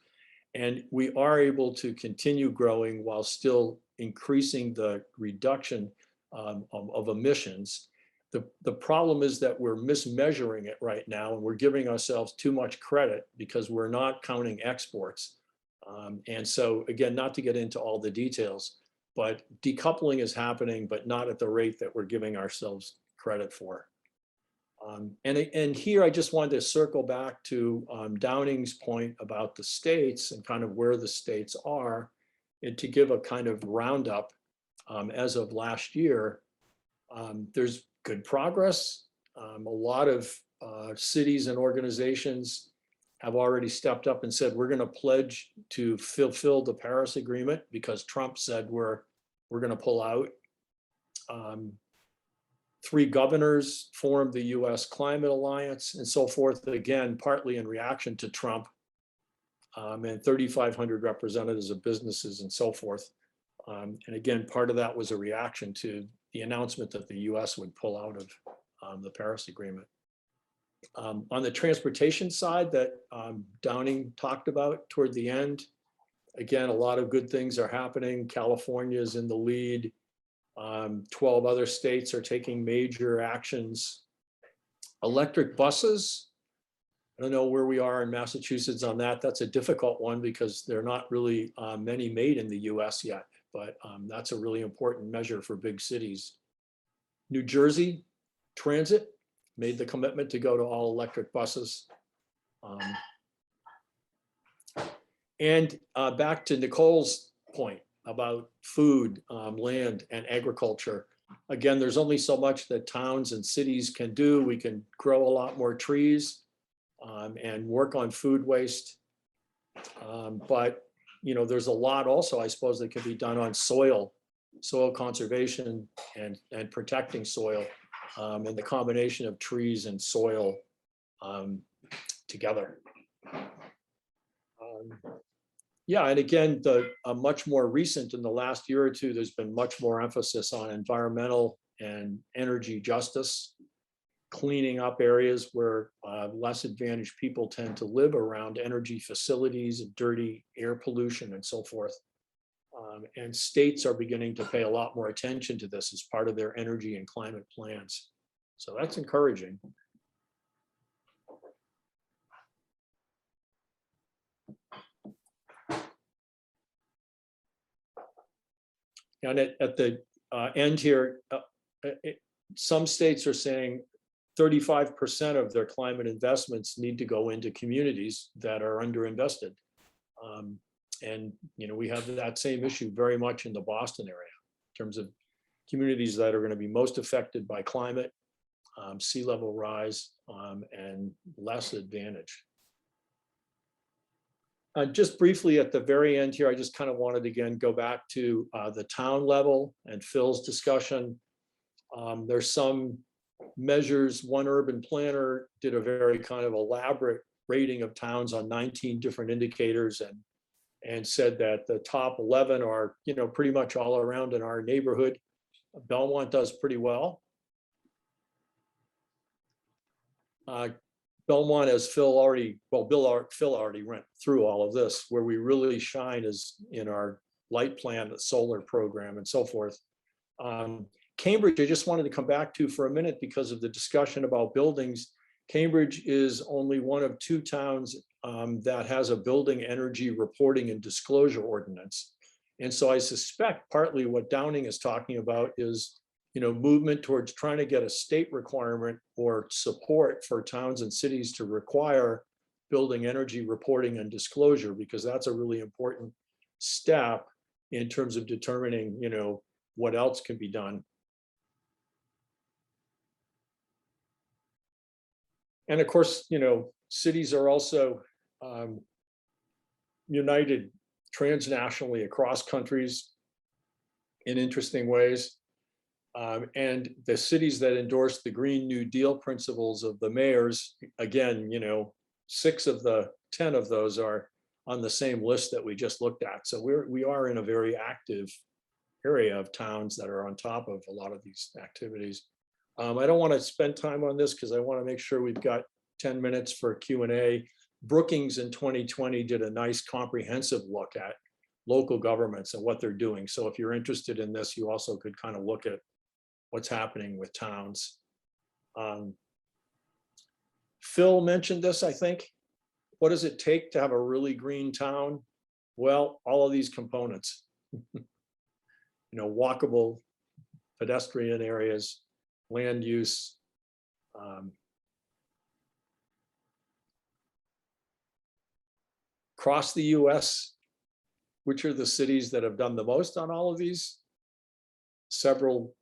And we are able to continue growing while still increasing the reduction of emissions. The problem is that we're mismeasuring it right now, and we're giving ourselves too much credit because we're not counting exports. And so again, not to get into all the details, but decoupling is happening, but not at the rate that we're giving ourselves credit for. And here I just wanted to circle back to Downing's point about the states and kind of where the states are, and to give a kind of roundup as of last year. There's good progress. A lot of cities and organizations have already stepped up and said, we're going to pledge to fulfill the Paris Agreement because Trump said we're going to pull out. 3 governors formed the US Climate Alliance and so forth, again, partly in reaction to Trump, and 3,500 representatives of businesses and so forth. And again, part of that was a reaction to the announcement that the US would pull out of the Paris Agreement. On the transportation side that Downing talked about toward the end, again, a lot of good things are happening. California is in the lead. 12 other states are taking major actions. Electric buses, I don't know where we are in Massachusetts on that. That's a difficult one because there are not really many made in the US yet, but that's a really important measure for big cities. New Jersey Transit made the commitment to go to all electric buses. And back to Nicole's point about food, land, and agriculture. Again, there's only so much that towns and cities can do. We can grow a lot more trees and work on food waste. But there's a lot also, I suppose, that can be done on soil conservation and protecting soil, and the combination of trees and soil together. Yeah, and again, much more recent in the last year or two, there's been much more emphasis on environmental and energy justice, cleaning up areas where less advantaged people tend to live around energy facilities, dirty air pollution, and so forth. And states are beginning to pay a lot more attention to this as part of their energy and climate plans. So that's encouraging. And at the end here, some states are saying 35% of their climate investments need to go into communities that are underinvested. And we have that same issue very much in the Boston area in terms of communities that are going to be most affected by climate sea level rise, and less advantage. Just briefly at the very end here, I just kind of wanted to again go back to the town level and Phil's discussion. There's some measures. One urban planner did a very kind of elaborate rating of towns on 19 different indicators and said that the top 11 are, you know, pretty much all around in our neighborhood. Belmont does pretty well. Belmont, as Phil already went through all of this, where we really shine is in our light plan, the solar program and so forth. Cambridge, I just wanted to come back to for a minute because of the discussion about buildings. Cambridge is only one of 2 towns that has a building energy reporting and disclosure ordinance. And so I suspect partly what Downing is talking about is, you know, movement towards trying to get a state requirement or support for towns and cities to require building energy reporting and disclosure, because that's a really important step in terms of determining, you know, what else can be done. And of course, you know, cities are also united transnationally across countries in interesting ways. And the cities that endorse the Green New Deal principles of the mayors, again, you know, 6 of the 10 of those are on the same list that we just looked at. So we are in a very active area of towns that are on top of a lot of these activities. I don't want to spend time on this because I want to make sure we've got 10 minutes for Q&A. Brookings in 2020 did a nice comprehensive look at local governments and what they're doing. So if you're interested in this, you also could kind of look at what's happening with towns. Phil mentioned this, I think. What does it take to have a really green town? Well, all of these components, you know, walkable, pedestrian areas, land use, across the US, which are the cities that have done the most on all of these? Several.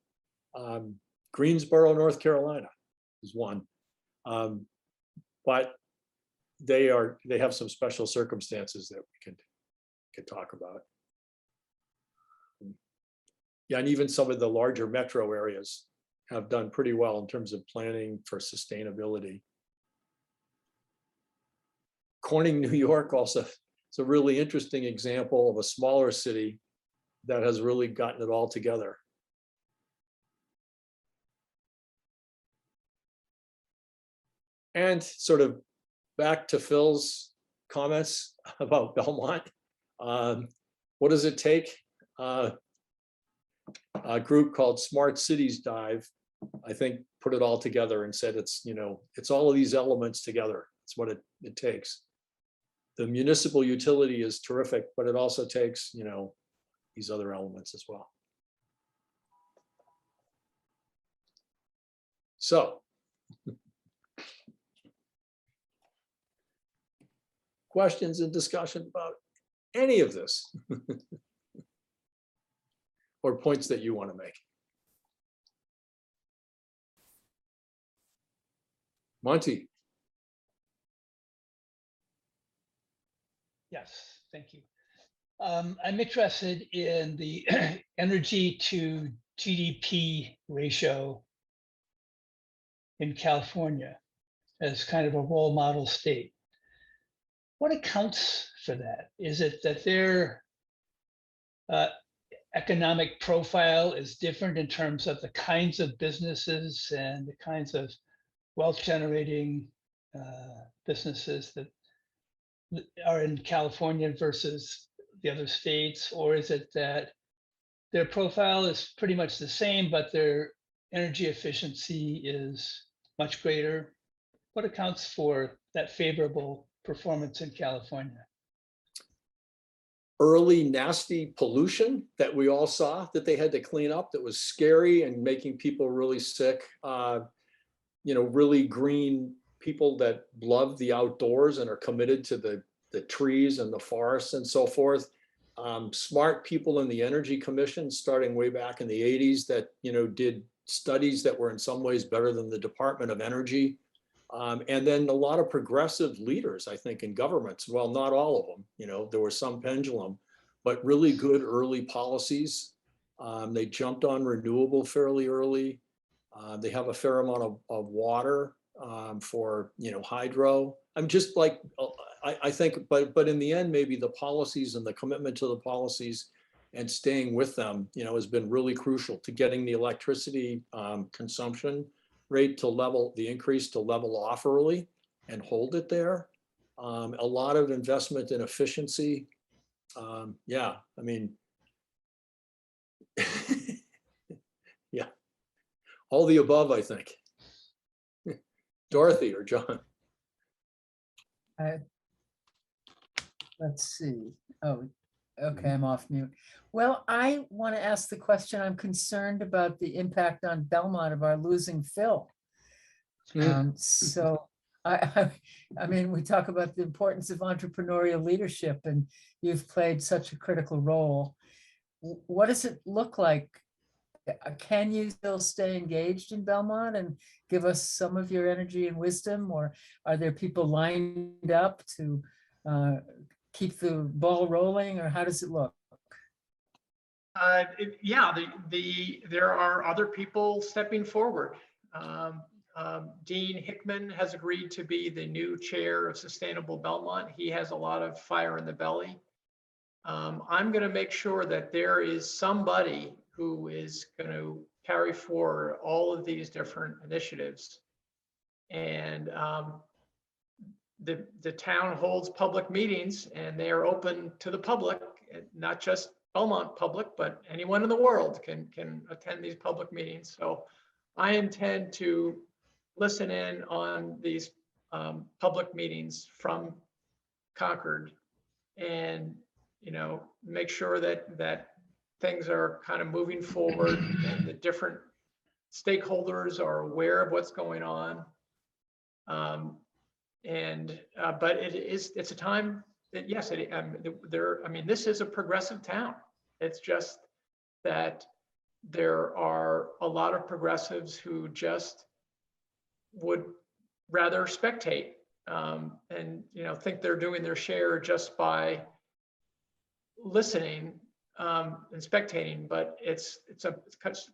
Greensboro, North Carolina is one, but they have some special circumstances that we could talk about. Yeah, and even some of the larger metro areas have done pretty well in terms of planning for sustainability. Corning, New York also is a really interesting example of a smaller city that has really gotten it all together. And sort of back to Phil's comments about Belmont. What does it take? A group called Smart Cities Dive, I think, put it all together and said it's, you know, it's all of these elements together. It's what it takes. The municipal utility is terrific, but it also takes, you know, these other elements as well. So. Questions and discussion about any of this or points that you want to make? Monty. Yes, thank you. I'm interested in the energy to GDP ratio in California as kind of a role model state. What accounts for that? Is it that their economic profile is different in terms of the kinds of businesses and the kinds of wealth generating businesses that are in California versus the other states? Or is it that their profile is pretty much the same, but their energy efficiency is much greater? What accounts for that favorable performance in California? Early nasty pollution that we all saw that they had to clean up, that was scary and making people really sick. You know, really green people that love the outdoors and are committed to the trees and the forests and so forth. Smart people in the Energy Commission starting way back in the 80s that, you know, did studies that were in some ways better than the Department of Energy. And then a lot of progressive leaders, I think, in governments. Well, not all of them, you know, there was some pendulum, but really good early policies. They jumped on renewable fairly early. They have a fair amount of water for, you know, hydro. I'm just like, I think, but in the end, maybe the policies and the commitment to the policies and staying with them, you know, has been really crucial to getting the electricity consumption rate to level, the increase to level off early and hold it there. A lot of investment in efficiency. Yeah, I mean, yeah, all the above, I think. Dorothy or John? Let's see. Oh, okay, I'm off mute. Well, I want to ask the question. I'm concerned about the impact on Belmont of our losing Phil. So I mean, we talk about the importance of entrepreneurial leadership, and you've played such a critical role. What does it look like? Can you still stay engaged in Belmont and give us some of your energy and wisdom, or are there people lined up to keep the ball rolling, or how does it look? Yeah, there are other people stepping forward. Dean Hickman has agreed to be the new chair of Sustainable Belmont. He has a lot of fire in the belly. I'm going to make sure that there is somebody who is going to carry forward all of these different initiatives. And the town holds public meetings, and they are open to the public, not just Belmont public, but anyone in the world can attend these public meetings. So I intend to listen in on these public meetings from Concord, and, you know, make sure that things are kind of moving forward and the different stakeholders are aware of what's going on. But it's a time that, yes, I mean, this is a progressive town. It's just that there are a lot of progressives who just would rather spectate and, you know, think they're doing their share just by listening and spectating. But it's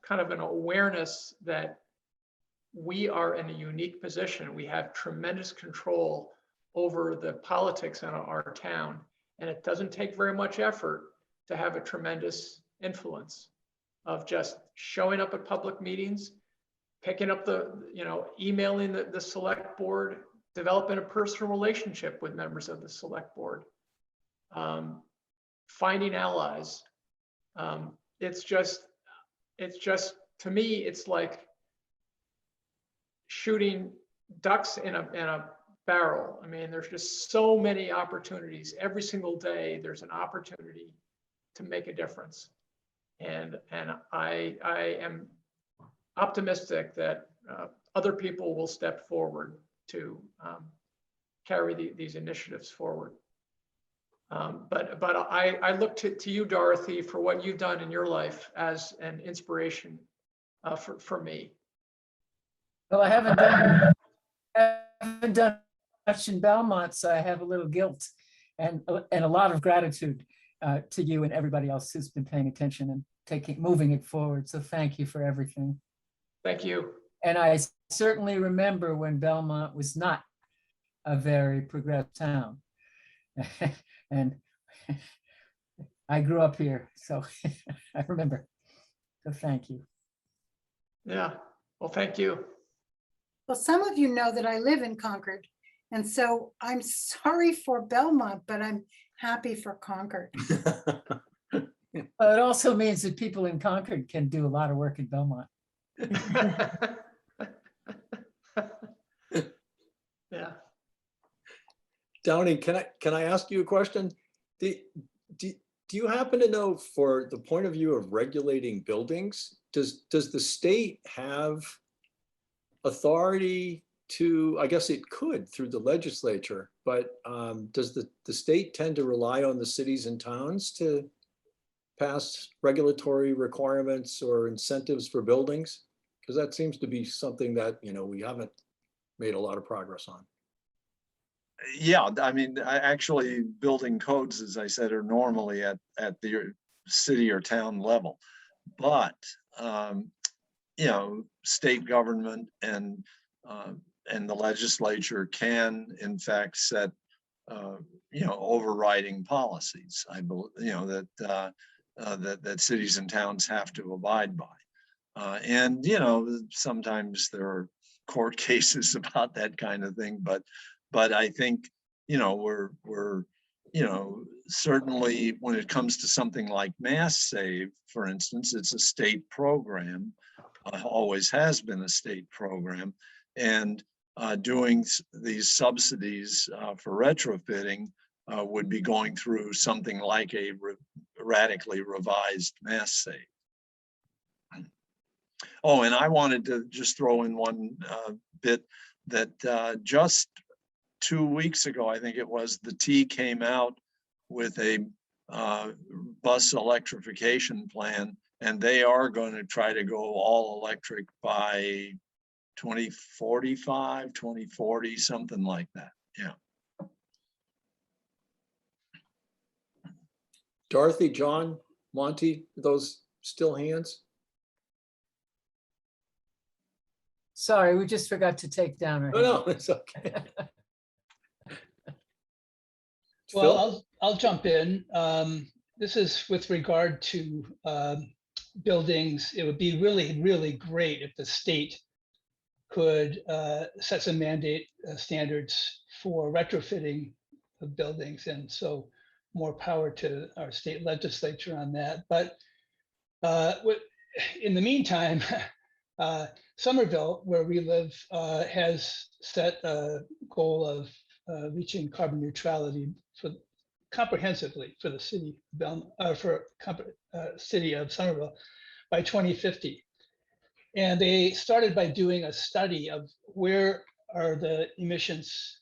kind of an awareness that we are in a unique position. We have tremendous control over the politics in our town, and it doesn't take very much effort to have a tremendous influence of just showing up at public meetings, picking up emailing the select board, developing a personal relationship with members of the select board, finding allies. It's just, to me, it's like shooting ducks in a barrel. I mean, there's just so many opportunities. Every single day, there's an opportunity to make a difference. And I am optimistic that other people will step forward to carry these initiatives forward. But I look to you, Dorothy, for what you've done in your life as an inspiration for me. Well, I haven't done much in Belmont, so I have a little guilt and a lot of gratitude to you and everybody else who's been paying attention and moving it forward. So thank you for everything. Thank you. And I certainly remember when Belmont was not a very progressive town. And I grew up here, so I remember. So thank you. Yeah, well, thank you. Well, some of you know that I live in Concord, and so I'm sorry for Belmont, but I'm happy for Concord. Well, it also means that people in Concord can do a lot of work in Belmont. Yeah. Downing, can I ask you a question? Do you happen to know, for the point of view of regulating buildings, does the state have authority to, I guess it could through the legislature, but does the state tend to rely on the cities and towns to pass regulatory requirements or incentives for buildings? Because that seems to be something that, you know, we haven't made a lot of progress on. Yeah, I mean, actually building codes, as I said, are normally at the city or town level. But, you know, state government and the legislature can in fact set, you know, overriding policies, I believe, you know, that cities and towns have to abide by. And, you know, sometimes there are court cases about that kind of thing, but I think, you know, we're, you know, certainly when it comes to something like Mass Save, for instance, it's a state program, always has been a state program, and doing these subsidies for retrofitting would be going through something like a radically revised Mass Save. Oh, and I wanted to just throw in one bit that just 2 weeks ago, I think it was, the T came out with a bus electrification plan, and they are going to try to go all electric by 2045, 2040, something like that. Yeah. Dorothy, John, Monty, those still hands? Sorry, we just forgot to take down our. No, no, it's okay. Well, I'll jump in. This is with regard to buildings. It would be really, really great if the state could set some mandate standards for retrofitting of buildings. And so more power to our state legislature on that. But in the meantime, Somerville, where we live, has set a goal of reaching carbon neutrality for comprehensively for the city of Belmont, city of Somerville by 2050. And they started by doing a study of where are the emissions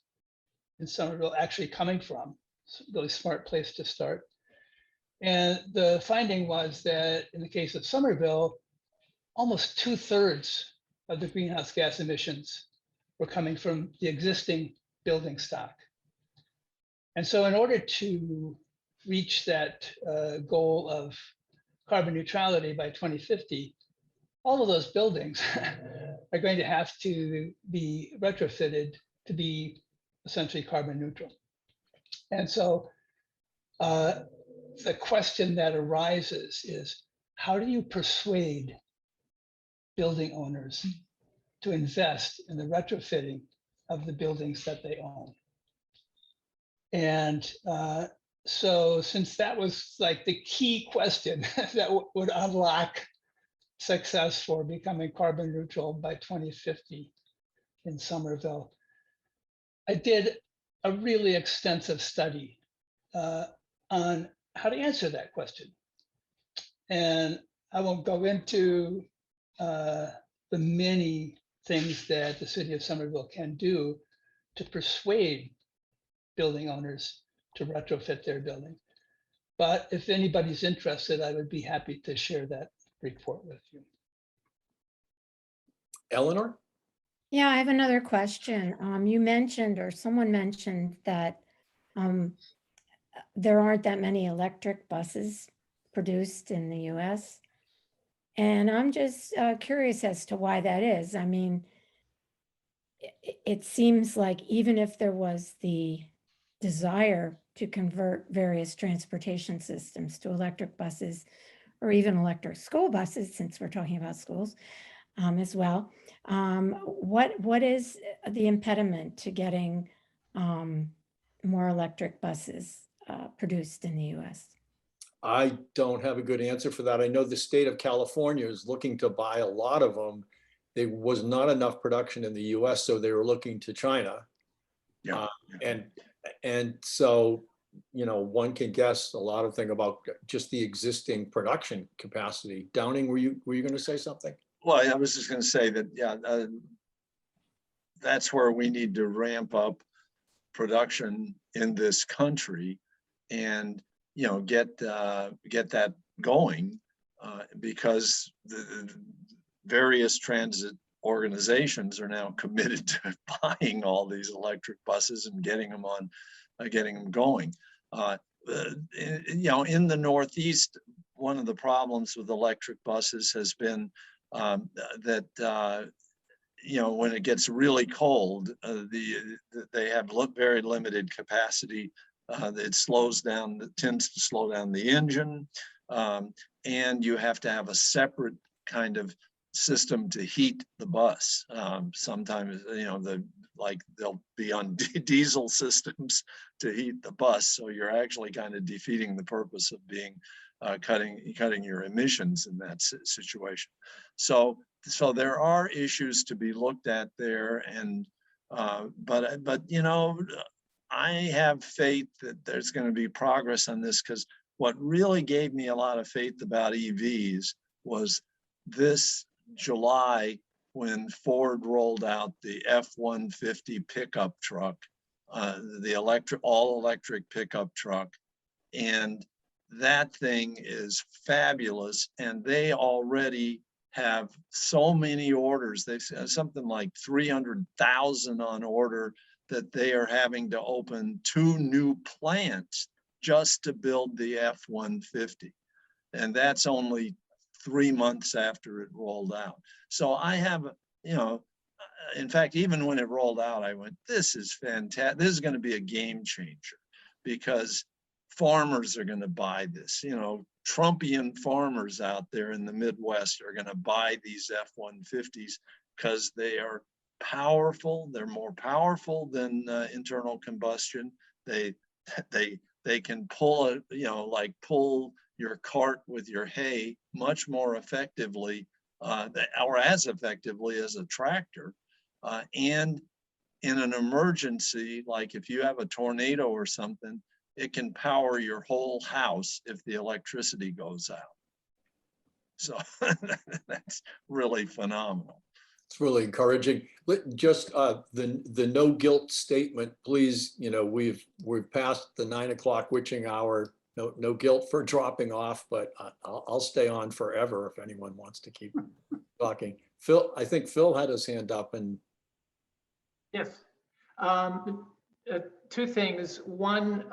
in Somerville actually coming from. It's a really smart place to start. And the finding was that in the case of Somerville, almost 2/3 of the greenhouse gas emissions were coming from the existing building stock. And so in order to reach that goal of carbon neutrality by 2050, all of those buildings are going to have to be retrofitted to be essentially carbon neutral. And so the question that arises is, how do you persuade building owners to invest in the retrofitting of the buildings that they own? And so since that was like the key question that would unlock success for becoming carbon neutral by 2050 in Somerville, I did a really extensive study on how to answer that question. And I won't go into the many things that the city of Somerville can do to persuade building owners to retrofit their building. But if anybody's interested, I would be happy to share that report with you. Eleanor? Yeah, I have another question. You mentioned, or someone mentioned, that there aren't that many electric buses produced in the US. And I'm just curious as to why that is. I mean, it seems like even if there was the desire to convert various transportation systems to electric buses, or even electric school buses, since we're talking about schools as well, what is the impediment to getting more electric buses produced in the US? I don't have a good answer for that. I know the state of California is looking to buy a lot of them. There was not enough production in the US, so they were looking to China. Yeah. And so, you know, one can guess a lot of things about just the existing production capacity. Downing, were you going to say something? Well, I was just going to say that, yeah, that's where we need to ramp up production in this country and, you know, get that going, because various transit organizations are now committed to buying all these electric buses and getting them on, getting them going. In the Northeast, one of the problems with electric buses has been that when it gets really cold, they have very limited capacity. It tends to slow down the engine, and you have to have a separate kind of system to heat the bus. Sometimes, they'll be on diesel systems to heat the bus. So you're actually kind of defeating the purpose of being cutting your emissions in that situation. So there are issues to be looked at there, and but I have faith that there's going to be progress on this, because what really gave me a lot of faith about EVs was this July when Ford rolled out the F-150 pickup truck, the all electric pickup truck. And that thing is fabulous. And they already have so many orders. They've something like 300,000 on order, that they are having to open 2 new plants just to build the F-150. And that's only 3 months after it rolled out. So I have, in fact, even when it rolled out, I went, this is fantastic. This is going to be a game changer, because farmers are going to buy this. Trumpian farmers out there in the Midwest are going to buy these F-150s because they are powerful. They're more powerful than internal combustion. They can pull it, like pull your cart with your hay much more effectively, or as effectively as a tractor. And in an emergency, like if you have a tornado or something, it can power your whole house if the electricity goes out. So that's really phenomenal. It's really encouraging. Just the no guilt statement, please. We've passed the 9 o'clock witching hour. No guilt for dropping off, but I'll stay on forever if anyone wants to keep talking. Phil, I think Phil had his hand up, and yes. 2 things. One,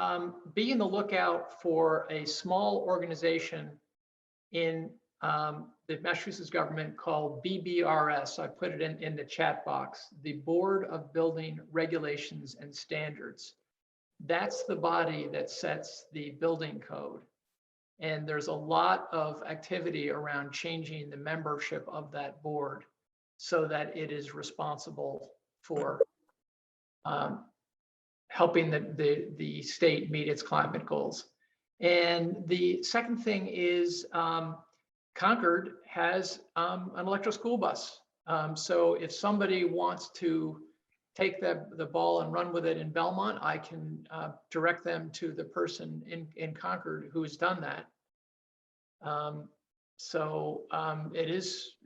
be on the lookout for a small organization in the Massachusetts government called BBRS. I put it in the chat box, the Board of Building Regulations and Standards. That's the body that sets the building code. And there's a lot of activity around changing the membership of that board so that it is responsible for helping the state meet its climate goals. And the second thing is Concord has an electric school bus. So if somebody wants to take the ball and run with it in Belmont, I can direct them to the person in Concord who has done that.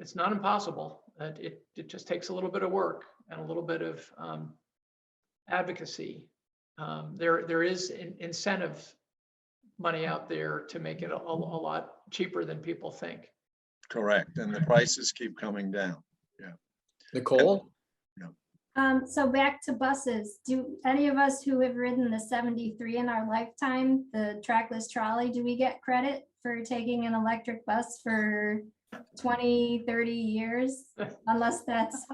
It's not impossible. It just takes a little bit of work and a little bit of advocacy. There is incentive money out there to make it a lot cheaper than people think. Correct, and the prices keep coming down. Yeah. Nicole? So back to buses. Do any of us who have ridden the 73 in our lifetime, the trackless trolley, do we get credit for taking an electric bus for 20, 30 years? Unless that's,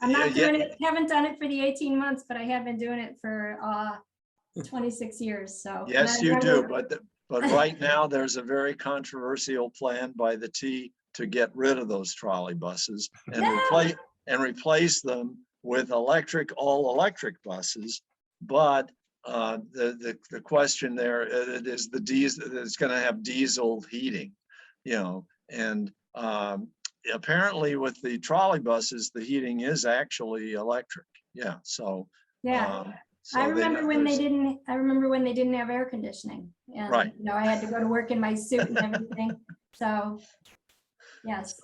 I'm not doing it, haven't done it for the 18 months, but I have been doing it for 26 years. So yes, you do. But right now there's a very controversial plan by the T to get rid of those trolley buses and replace them with all electric buses. But the question there is the diesel, it's going to have diesel heating, and apparently with the trolley buses, the heating is actually electric. Yeah. So yeah. I remember when they didn't have air conditioning, and right. I had to go to work in my suit and everything. So yes.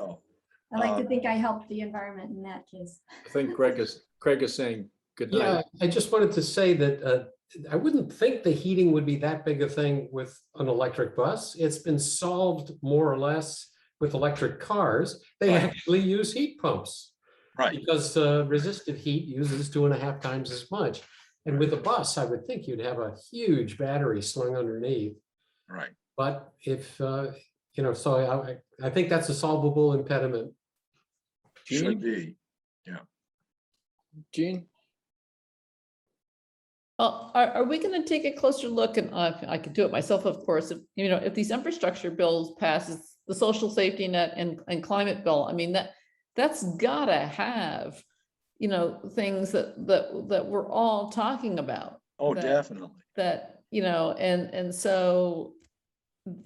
I like to think I helped the environment in that case. I think Craig is saying good night. Yeah, I just wanted to say that I wouldn't think the heating would be that big a thing with an electric bus. It's been solved more or less with electric cars, they Right. actually use heat pumps. Right. Because resistive heat uses 2.5 times as much. And with a bus, I would think you'd have a huge battery slung underneath. Right. But if, you know, so I think that's a solvable impediment. Should Gene? be. Gene? Well, are we going to take a closer look, and I could do it myself, of course, if, you know, if these infrastructure bills passes, the social safety net and climate bill, I mean, that's gotta have, you know, things that we're all talking about. Oh, that- definitely. That, you know, and so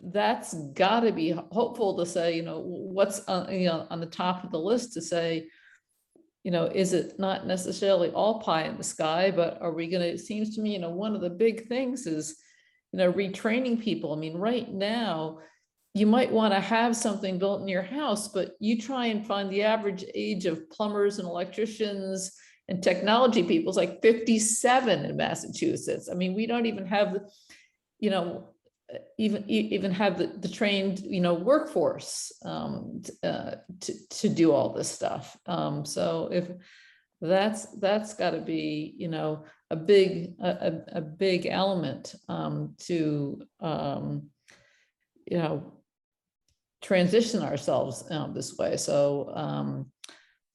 that's gotta be hopeful to say, you know, what's you know, on the top of the list to say, you know, is it not necessarily all pie in the sky, but are we gonna, it seems to me, you know, one of the big things is, you know, retraining people. I mean, right now, you might want to have something built in your house, but you try and find the average age of plumbers and electricians and technology people is like 57 in Massachusetts. I mean, we don't even have, you know, even have the trained, you know, workforce to do all this stuff. So if that's got to be, you know, a big element to you know, transition ourselves this way. So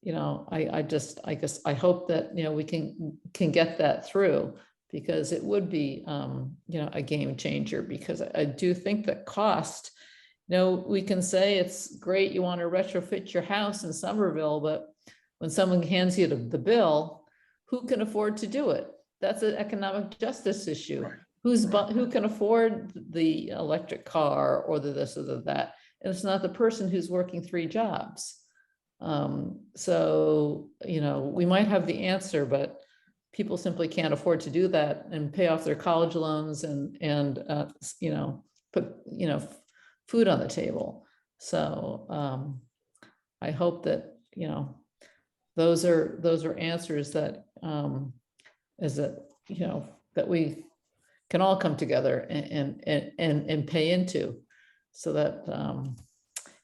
you know, I guess I hope that, you know, we can get that through, because it would be you know, a game changer, because I do think that cost, you know, we can say it's great you want to retrofit your house in Somerville, but when someone hands you the bill, who can afford to do it? That's an economic justice issue. Right. Who can afford the electric car or the this or the that? And it's not the person who's working 3 jobs. So, you know, we might have the answer, but people simply can't afford to do that and pay off their college loans and you know, put, you know, food on the table. So I hope that, you know, those are answers that is that, you know, that we can all come together and pay into, so that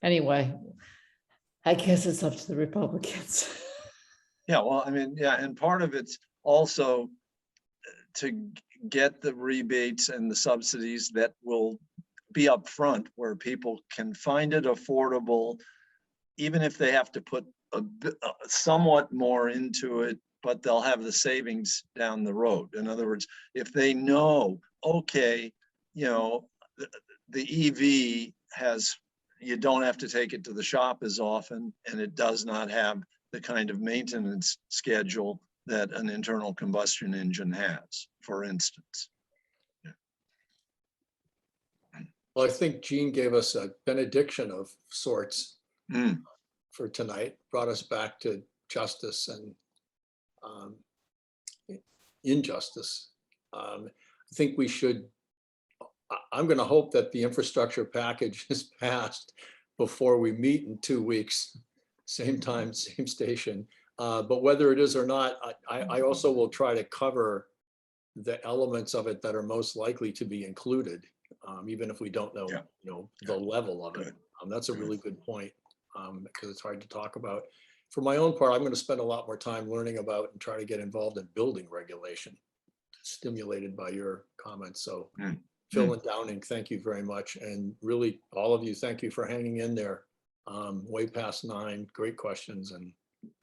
anyway, I guess it's up to the Republicans. Yeah, well, I mean, yeah, and part of it's also to get the rebates and the subsidies that will be upfront, where people can find it affordable, even if they have to put somewhat more into it, but they'll have the savings down the road. In other words, if they know, okay, you know, the EV has, you don't have to take it to the shop as often, and it does not have the kind of maintenance schedule that an internal combustion engine has, for instance. Well, I think Gene gave us a benediction of sorts for tonight, brought us back to justice and injustice. I think we should, I'm going to hope that the infrastructure package is passed before we meet in 2 weeks, same time, same station. But whether it is or not, I also will try to cover the elements of it that are most likely to be included, even if we don't know, you know, the level of it. That's a really good point, because it's hard to talk about. For my own part, I'm going to spend a lot more time learning about and try to get involved in building regulation, stimulated by your comments. So Phil and Downing, thank you very much. And really, all of you, thank you for hanging in there way past 9. Great questions, and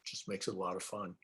just makes it a lot of fun.